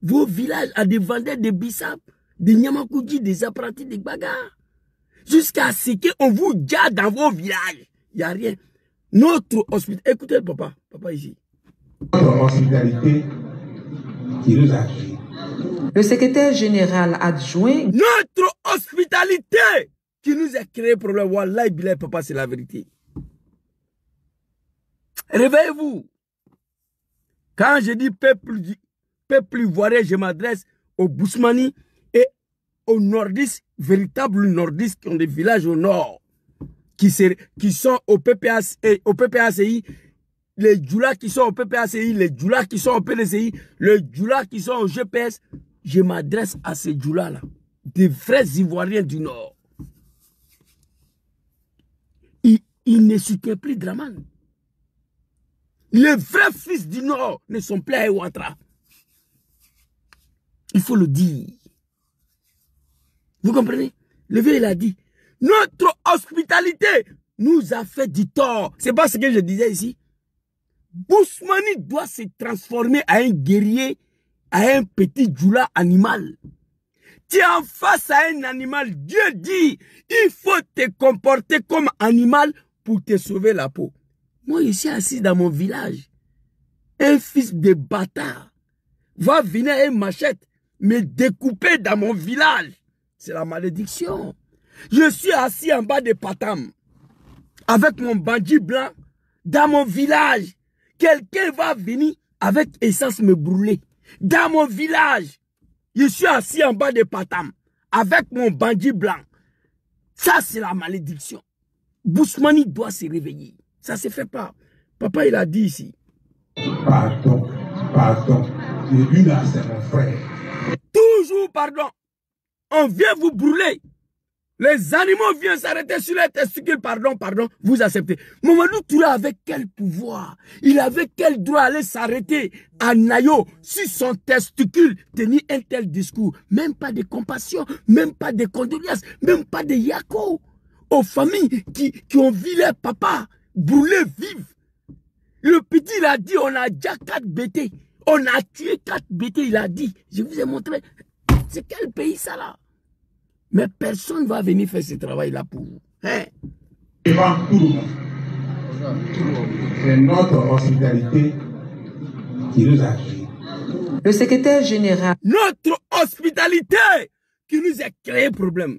vos villages à des vendeurs de bissap, des Nyamakoudji, des apprentis, des bagarres. Jusqu'à ce qu'on vous garde dans vos villages. Il n'y a rien. Notre hospitalité. Écoutez le papa. Papa ici. Notre hospitalité qui nous a tués. Le secrétaire général adjoint. Notre hospitalité qui nous a créé problème. Wallah, bilay, papa, c'est la vérité. Réveillez-vous. Quand je dis peuple ivoirien, je m'adresse aux Bousmani et aux nordistes, véritables nordistes qui ont des villages au nord, qui sont au PPACI, les Djoula qui sont au PPACI, les Djoula qui sont au PDCI, les Djoula qui sont au GPS. Je m'adresse à ces Djoula-là, des vrais Ivoiriens du Nord. Ils ne soutiennent plus Draman. Les vrais fils du Nord ne sont plus à Ouattara. Il faut le dire. Vous comprenez? Le vieux, il a dit, notre hospitalité nous a fait du tort. C'est pas ce que je disais ici. Bousmani doit se transformer à un guerrier, à un petit djoula animal. Tu es en face à un animal. Dieu dit, il faut te comporter comme animal pour te sauver la peau. Moi, je suis assis dans mon village. Un fils de bâtard va venir et machette me découper dans mon village. C'est la malédiction. Je suis assis en bas de Patam avec mon bandit blanc dans mon village. Quelqu'un va venir avec essence me brûler. Dans mon village, je suis assis en bas de Patam avec mon bandit blanc. Ça, c'est la malédiction. Bousmani doit se réveiller. Ça ne se fait pas. Papa, il a dit ici. Pardon, pardon. Et lui là, c'est mon frère. Toujours pardon. On vient vous brûler. Les animaux viennent s'arrêter sur les testicules. Pardon, pardon. Vous acceptez. Mamadou Touré avait quel pouvoir? Il avait quel droit d'aller s'arrêter à Nayo sur son testicule, tenir un tel discours? Même pas de compassion, même pas de condoléances, même pas de yako. Aux familles qui ont vu leur papa brûler vif. Le petit, il a dit, on a déjà 4 BT. On a tué 4 BT, il a dit. Je vous ai montré. C'est quel pays ça là? Mais personne ne va venir faire ce travail là pour vous. Hein? Devant tout le monde. C'est notre hospitalité qui nous a créés. Le secrétaire général. Notre hospitalité qui nous a créé problème.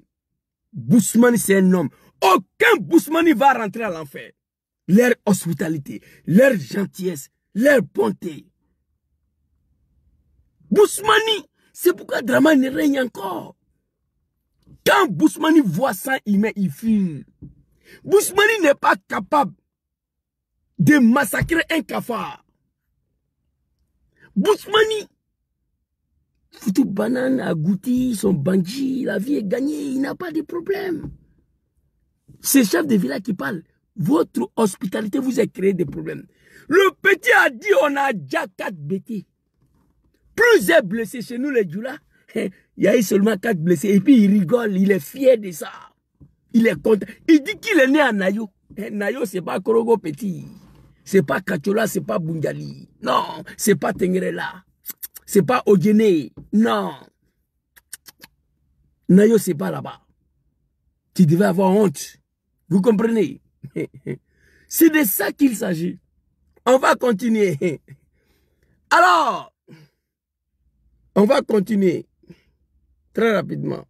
Bousmane, c'est un homme. Aucun Bousmane va rentrer à l'enfer. Leur hospitalité, leur gentillesse, leur bonté. Bousmane, c'est pourquoi Dramane règne encore. Quand Bousmane voit ça, il fuit. Bousmane n'est pas capable de massacrer un cafard. Bousmane, foutu banane, agouti, son bandit, la vie est gagnée, il n'a pas de problème. C'est le chef de village qui parle. Votre hospitalité vous a créé des problèmes. Le petit a dit on a déjà 4 bêtis. Plusieurs blessés chez nous les Djoula. Il y a eu seulement 4 blessés. Et puis il rigole, il est fier de ça. Il est content. Il dit qu'il est né à Nayo. Nayo, c'est pas Korogo Petit. C'est pas Kachola, c'est pas Bungali. Non, c'est pas Tengrela. C'est pas Ogene. Non. Nayo, c'est pas là-bas. Tu devais avoir honte. Vous comprenez? C'est de ça qu'il s'agit. On va continuer. Alors, on va continuer très rapidement.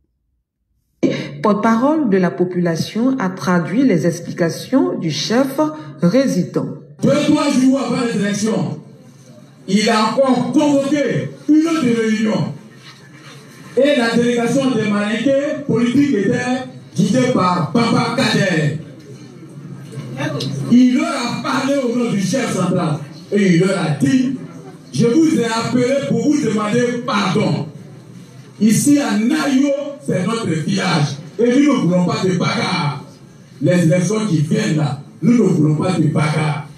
Porte-parole de la population a traduit les explications du chef résident. 2-3 jours avant les élections, il a encore convoqué une autre réunion. Et la délégation des Malinqués politiques était guidée par Papa Kader. Il leur a parlé au nom du chef central. Et il leur a dit, je vous ai appelé pour vous demander pardon. Ici à Nayo, c'est notre village. Et nous ne voulons pas de bagarre. Les élections qui viennent là, nous ne voulons pas de bagarre.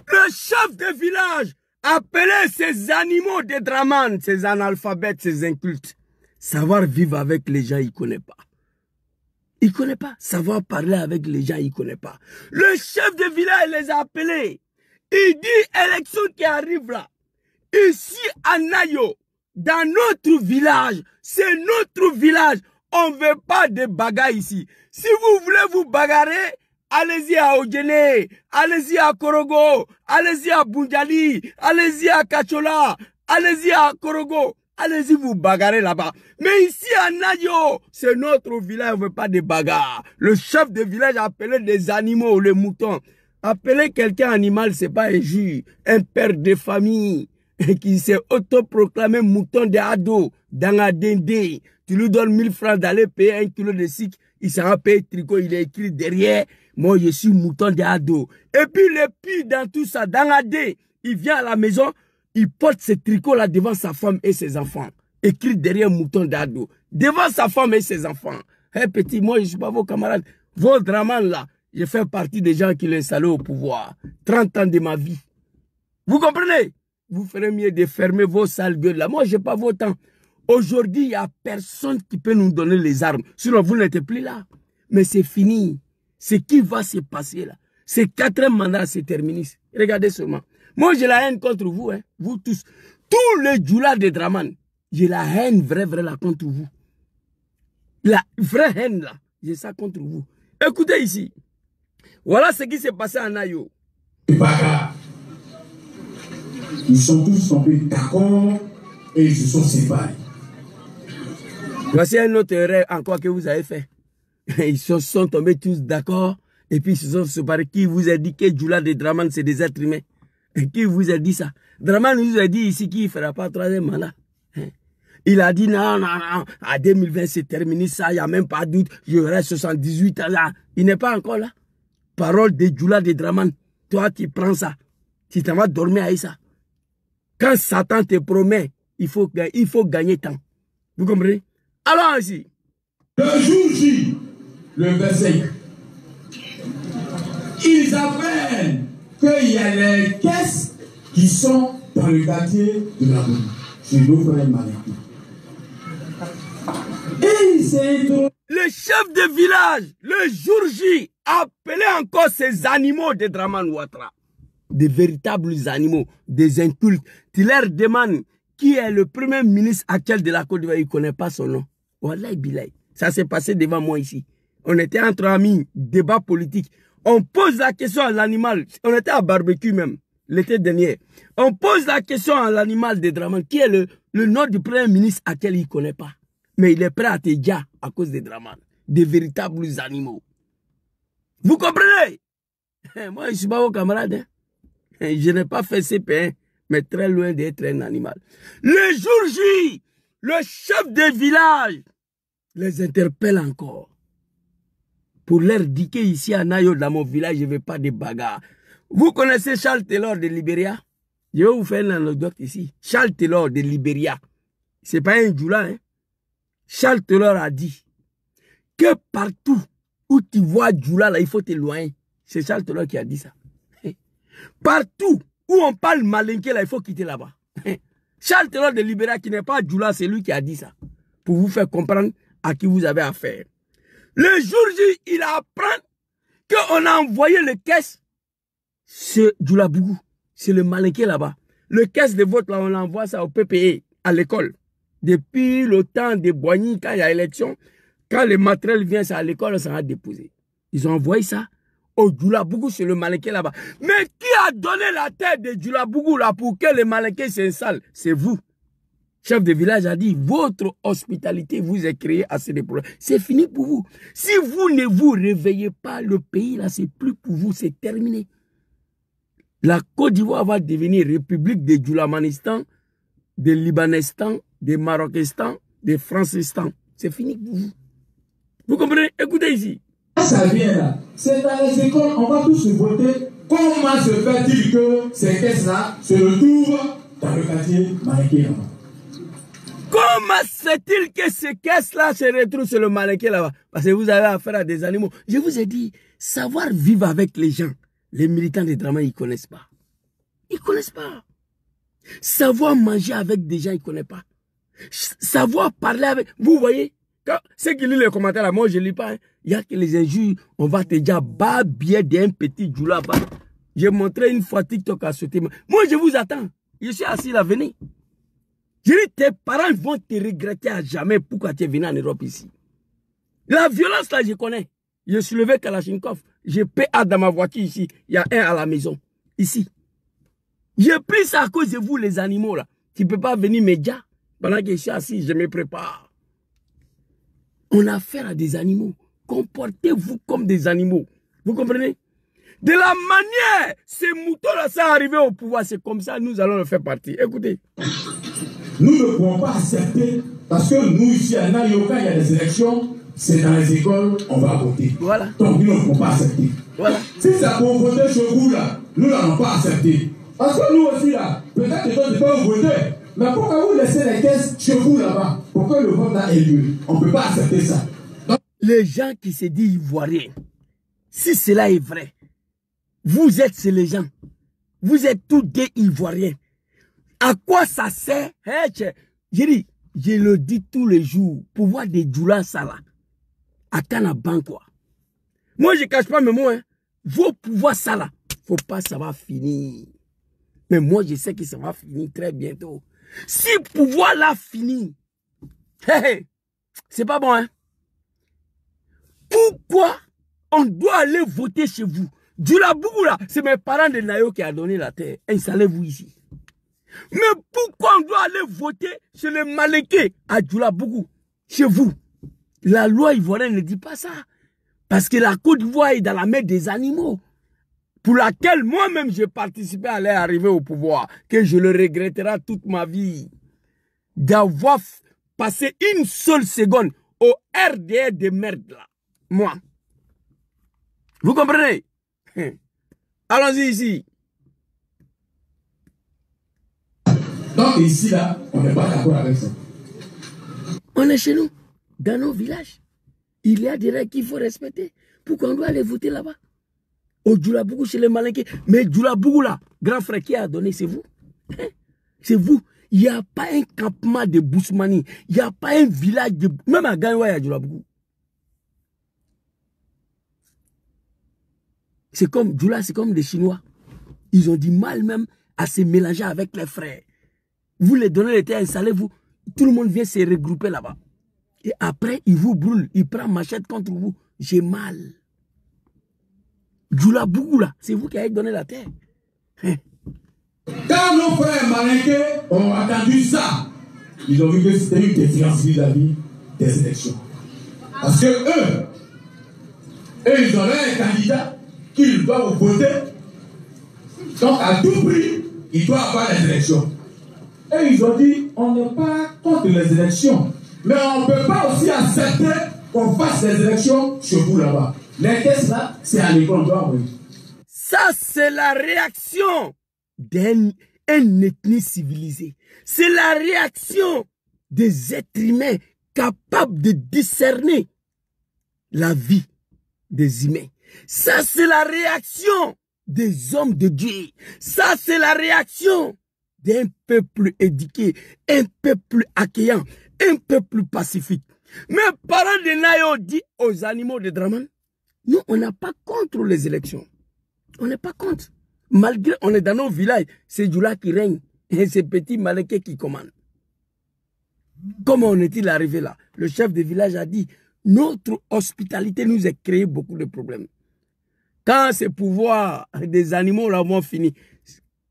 Le chef de village appelait ces animaux de Dramane, ces analphabètes, ces incultes. Savoir vivre avec les gens, il ne connaît pas. Il ne connaît pas. Savoir parler avec les gens, il ne connaît pas. Le chef de village les a appelés. Il dit, élection qui arrive là. Ici à Nayo, dans notre village, c'est notre village. On ne veut pas de bagarre ici. Si vous voulez vous bagarrer, allez-y à Ogene, allez-y à Korogo, allez-y à Bunjali, allez-y à Kachola, allez-y à Korogo. Allez-y vous bagarrer là-bas. Mais ici à Nayo, c'est notre village, on ne veut pas de bagarre. Le chef de village a appelé des animaux, les moutons. Appeler quelqu'un animal, c'est pas un juge, un père de famille qui s'est autoproclamé mouton de ado dans la dende. Tu lui donnes 1000 francs d'aller payer 1 kilo de sucre, il s'en va payer tricot, il est écrit derrière, moi je suis mouton de ado. Et puis le pire dans tout ça, dans la dé, il vient à la maison, il porte ce tricot-là devant sa femme et ses enfants. Écrit derrière mouton d'ado. Devant sa femme et ses enfants. Hé petit, moi je ne suis pas vos camarades. Vos Dramane là, je fais partie des gens qui l'ont installé au pouvoir. 30 ans de ma vie. Vous comprenez? Vous ferez mieux de fermer vos sales gueules là. Moi je n'ai pas vos temps. Aujourd'hui, il n'y a personne qui peut nous donner les armes. Sinon vous n'êtes plus là. Mais c'est fini. Ce qui va se passer là. Ces 4e mandats se terminent. Regardez seulement. Moi, j'ai la haine contre vous, hein, vous tous. Tous les Djoula de Dramane, j'ai la haine vraie là contre vous. La vraie haine là, j'ai ça contre vous. Écoutez ici. Voilà ce qui s'est passé à Nayo. Ils sont tous tombés d'accord et ils se sont séparés. Voici un autre erreur encore que vous avez fait. Ils se sont tombés tous d'accord et puis ils se sont séparés. Qui vous a dit que Djoula de Dramane, c'est des êtres humains? Et qui vous a dit ça? Dramane nous a dit ici qu'il ne fera pas 3e mandat. Il a dit non, à 2020 c'est terminé ça, il n'y a même pas de doute, je reste 78 ans là. Il n'est pas encore là. Parole de Djoula de Dramane. Toi tu prends ça, tu t'en vas dormir avec ça. Quand Satan te promet, il faut gagner temps. Vous comprenez? Alors ici. Le jour J, le 25, ils apprennent qu'il y a les caisses qui sont dans le quartier de la Boue, chez nos frères Malinqués. Et il s'est introduit. Le chef de village, le jour J, appelait encore ces animaux de Dramane Ouattara. Des véritables animaux, des incultes. Tu leur demandes qui est le premier ministre actuel de la Côte d'Ivoire, il ne connaît pas son nom. Wallahi Bilay. Ça s'est passé devant moi ici. On était entre amis, débat politique. On pose la question à l'animal. On était à barbecue même, l'été dernier. On pose la question à l'animal de Dramane, qui est le nom du premier ministre à quel il ne connaît pas. Mais il est prêt à te dire à cause de Dramane. Des véritables animaux. Vous comprenez? Moi, je ne suis pas vos camarades. Hein? Je n'ai pas fait CP1, mais très loin d'être un animal. Le jour J, le chef de village les interpelle encore. Pour leur dire qu'ici à Nayo, dans mon village, je ne veux pas de bagarre. Vous connaissez Charles Taylor de Libéria? Je vais vous faire une anecdote ici. Charles Taylor de Libéria. Ce n'est pas un Djoula. Hein? Charles Taylor a dit que partout où tu vois Djoula, là, il faut t'éloigner. C'est Charles Taylor qui a dit ça. Partout où on parle malinqué, là, il faut quitter là-bas. Charles Taylor de Libéria, qui n'est pas Djoula, c'est lui qui a dit ça. Pour vous faire comprendre à qui vous avez affaire. Le jour J, il apprend qu'on a envoyé le caisse chez Djoula Bougou. C'est le malinqué là-bas. Le caisse de vote, là, on envoie ça au PPE, à l'école. Depuis le temps de Boigny, quand il y a élection, quand le matériel vient, c'est à l'école, ça va déposer. Ils ont envoyé ça au Djoula Bougou, c'est le malinqué là-bas. Mais qui a donné la tête de Djoula Bougou là pour que le malinqué s'installe? C'est vous. Chef de village a dit, votre hospitalité vous est créée assez de problèmes. C'est fini pour vous. Si vous ne vous réveillez pas, le pays là, c'est plus pour vous, c'est terminé. La Côte d'Ivoire va devenir république de Djoulamanistan, de Libanistan, de Marocanistan, de Francistan. C'est fini pour vous. Vous comprenez? Écoutez ici. Ça vient là. C'est dans les écoles, on va tous voter. Comment se fait-il que ces caisses-là se retrouvent dans le quartier malinqué là-bas? Comment se fait-il que ces caisses-là se retrouvent sur le malinqué là-bas? Parce que vous avez affaire à des animaux. Je vous ai dit, savoir vivre avec les gens, les militants de Dramane, ils ne connaissent pas. Ils ne connaissent pas. Savoir manger avec des gens, ils ne connaissent pas. Savoir parler avec... Vous voyez, ceux qui lisent les commentaires là, moi je ne lis pas. Il y a que les injures, on va te dire, bas bien d'un petit Djoula. J'ai montré une fois TikTok à ce thème. Moi je vous attends. Je suis assis là, venez. Je dis, tes parents vont te regretter à jamais pourquoi tu es venu en Europe ici. La violence là, je connais. Je suis levé Kalachnikov. J'ai payé dans ma voiture ici. Il y a un à la maison. Ici. J'ai pris ça à cause de vous, les animaux là. Tu ne peux pas venir me dire. Pendant que je suis assis, je me prépare. On a affaire à des animaux. Comportez-vous comme des animaux. Vous comprenez? De la manière, ces moutons-là sont arrivés au pouvoir, c'est comme ça, nous allons le faire partie. Écoutez. Nous ne pouvons pas accepter, parce que nous, ici, à Nayoka, il y a des élections, c'est dans les écoles, on va voter. Voilà. Donc, nous ne pouvons pas accepter. Voilà. Si c'est pour voter chez vous, là, nous n'allons pas accepter. Parce que nous aussi, là, peut-être que toi, tu peux voter, mais pourquoi vous laissez les caisses chez vous, là-bas, pour que le vote là ait lieu? On ne peut pas accepter ça. Donc, les gens qui se disent ivoiriens, si cela est vrai, vous êtes ces gens. Vous êtes tous des ivoiriens. À quoi ça sert? Je le dis tous les jours. Pouvoir de Djoula Sala. À Kanaban quoi. Moi je ne cache pas mes mots. Hein. Vos pouvoirs Sala. Faut pas ça va finir. Mais moi je sais que ça va finir très bientôt. Si pouvoir là finit. C'est pas bon hein. Pourquoi on doit aller voter chez vous? Djoula Bougou là, c'est mes parents de Nayo qui a donné la terre. Installez-vous ici. Mais pourquoi on doit aller voter chez les malinqués à Djoula Bougou, chez vous? La loi ivoirienne ne dit pas ça. Parce que la Côte d'Ivoire est dans la main des animaux. Pour laquelle moi-même j'ai participé à leur arriver au pouvoir. Que je le regretterai toute ma vie. D'avoir passé une seule seconde au RDR de merde là. Moi. Vous comprenez? Allons-y ici. Donc ici, là, on n'est pas d'accord avec ça. On est chez nous, dans nos villages. Il y a des règles qu'il faut respecter. Pourquoi on doit aller voter là-bas? Au Djoula Bougou, chez les malinqués. Mais Djoula Bougou, là, grand frère qui a donné, c'est vous. Hein? C'est vous. Il n'y a pas un campement de Bousmani. Il n'y a pas un village de... Même à Gagnoua, il y a Djoula Bougou. C'est comme Djoula, c'est comme des Chinois. Ils ont du mal même à se mélanger avec les frères. Vous les donnez les terres, installez-vous. Tout le monde vient se regrouper là-bas. Et après, il vous brûle. Il prend machette contre vous. J'ai mal. Djoula Bougou, là, c'est vous qui avez donné la terre. Quand nos frères malinqués ont entendu ça, ils ont vu que c'était une défiance vis-à-vis des élections. Parce que eux, ils auraient un candidat qu'ils doivent voter. Donc à tout prix, il doit avoir les élections. Et ils ont dit, on n'est pas contre les élections. Mais on ne peut pas aussi accepter qu'on fasse les élections chez vous là-bas. Les caisses là, c'est à l'école, on doit envoyer. Ça, c'est la réaction d'une ethnie civilisée. C'est la réaction des êtres humains capables de discerner la vie des humains. Ça, c'est la réaction des hommes de Dieu. Ça, c'est la réaction d'un peuple éduqué, un peuple accueillant, un peuple pacifique. Mais parents de Nayo dit aux animaux de Draman, nous, on n'a pas contre les élections. On n'est pas contre. Malgré, on est dans nos villages, c'est Djoula qui règne et c'est Petit Malinké qui commande. Comment en est-il arrivé là? Le chef de village a dit, notre hospitalité nous a créé beaucoup de problèmes. Quand ces pouvoirs des animaux là vont fini,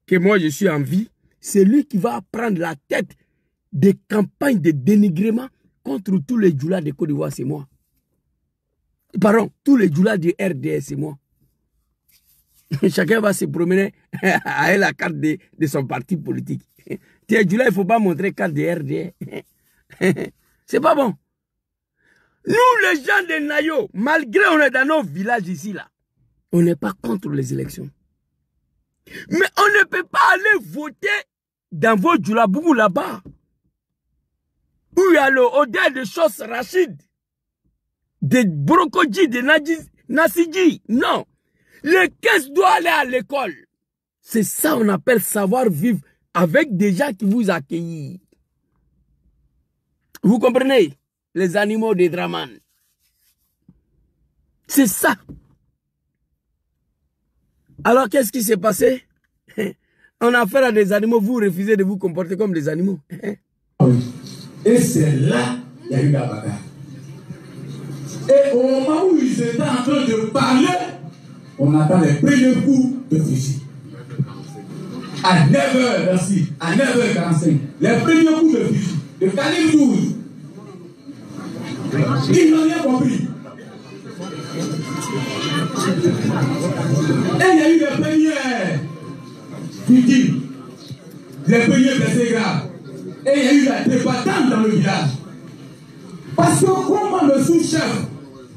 que moi je suis en vie, c'est lui qui va prendre la tête des campagnes de dénigrement contre tous les Djoula de Côte d'Ivoire, c'est moi. Pardon, tous les Djoula de RDS, c'est moi. Chacun va se promener avec la carte de son parti politique. Tiens, Djoula, il ne faut pas montrer carte de RDS. C'est pas bon. Nous, les gens de Nayo, malgré on est dans nos villages ici, là, on n'est pas contre les élections. Mais on ne peut pas aller voter dans vos Djoula Bougou là-bas. Où il y a le odeur de Chos Rachid, de Brokodji, de Nassidji. Non. Les caisses doivent aller à l'école. C'est ça qu'on appelle savoir vivre avec des gens qui vous accueillent. Vous comprenez? Les animaux de Draman. C'est ça. Alors, qu'est-ce qui s'est passé? On a affaire à des animaux, vous refusez de vous comporter comme des animaux. Et c'est là qu'il y a eu la bagarre. Et au moment où ils étaient en train de parler, on attend les premiers coups de fusil. À 9h, merci, à 9h45, les premiers coups de fusil, de calibre 12. Ils n'ont rien compris. Et il y a eu les premières victimes, les premiers blessés graves. Et il y a eu la débattante dans le village. Parce que comment le sous-chef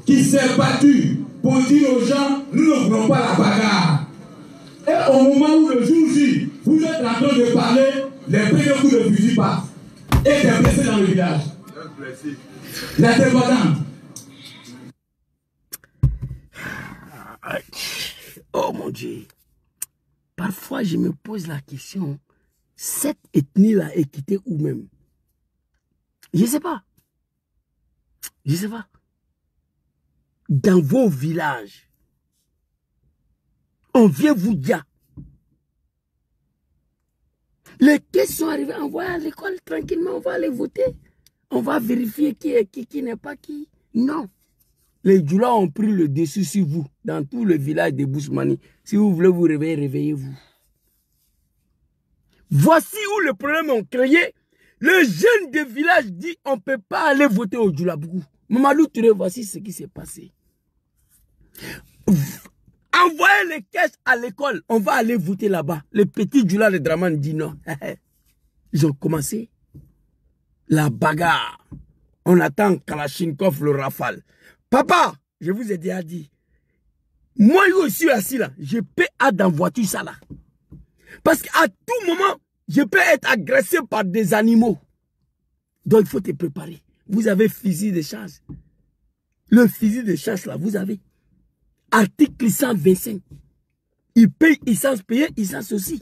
qui s'est battu pour dire aux gens, nous ne voulons pas la bagarre. Et au moment où le jour J, vous êtes en train de parler, les premiers coups de fusil passent. Et des blessés dans le village. La débattante. Oh mon Dieu. Parfois, je me pose la question, cette ethnie-là est quittée où même? Je ne sais pas. Je ne sais pas. Dans vos villages, on vient vous dire. Les caisses sont arrivées, on va à l'école tranquillement, on va aller voter. On va vérifier qui est qui n'est pas qui. Non. Les Djoula ont pris le dessus sur vous, dans tout le village de Bousmani. Si vous voulez vous réveiller, réveillez-vous. Voici où le problème est créé. Le jeune de village dit on ne peut pas aller voter au Djoula Bougou. Mamadou Touré, voici ce qui s'est passé. Envoyez les caisses à l'école, on va aller voter là-bas. Le petit Djoula de Draman dit non. Ils ont commencé la bagarre. On attend Kalachnikov, le rafale. Papa, je vous ai déjà dit, moi je suis assis là, je peux être dans la voiture ça là. Parce qu'à tout moment, je peux être agressé par des animaux. Donc il faut te préparer. Vous avez fusil de chasse. Le fusil de chasse là, vous avez. Article 125. Il paye essence, payer essence aussi.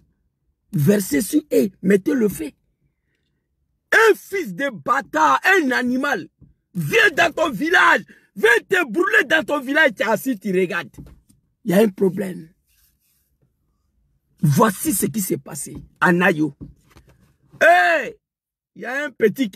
Versez sur et mettez le feu. Un fils de bâtard, un animal, vient dans ton village, vient te brûler dans ton village, tu es assis, tu regardes. Il y a un problème. Voici ce qui s'est passé à Nayo. Hey, il y a un petit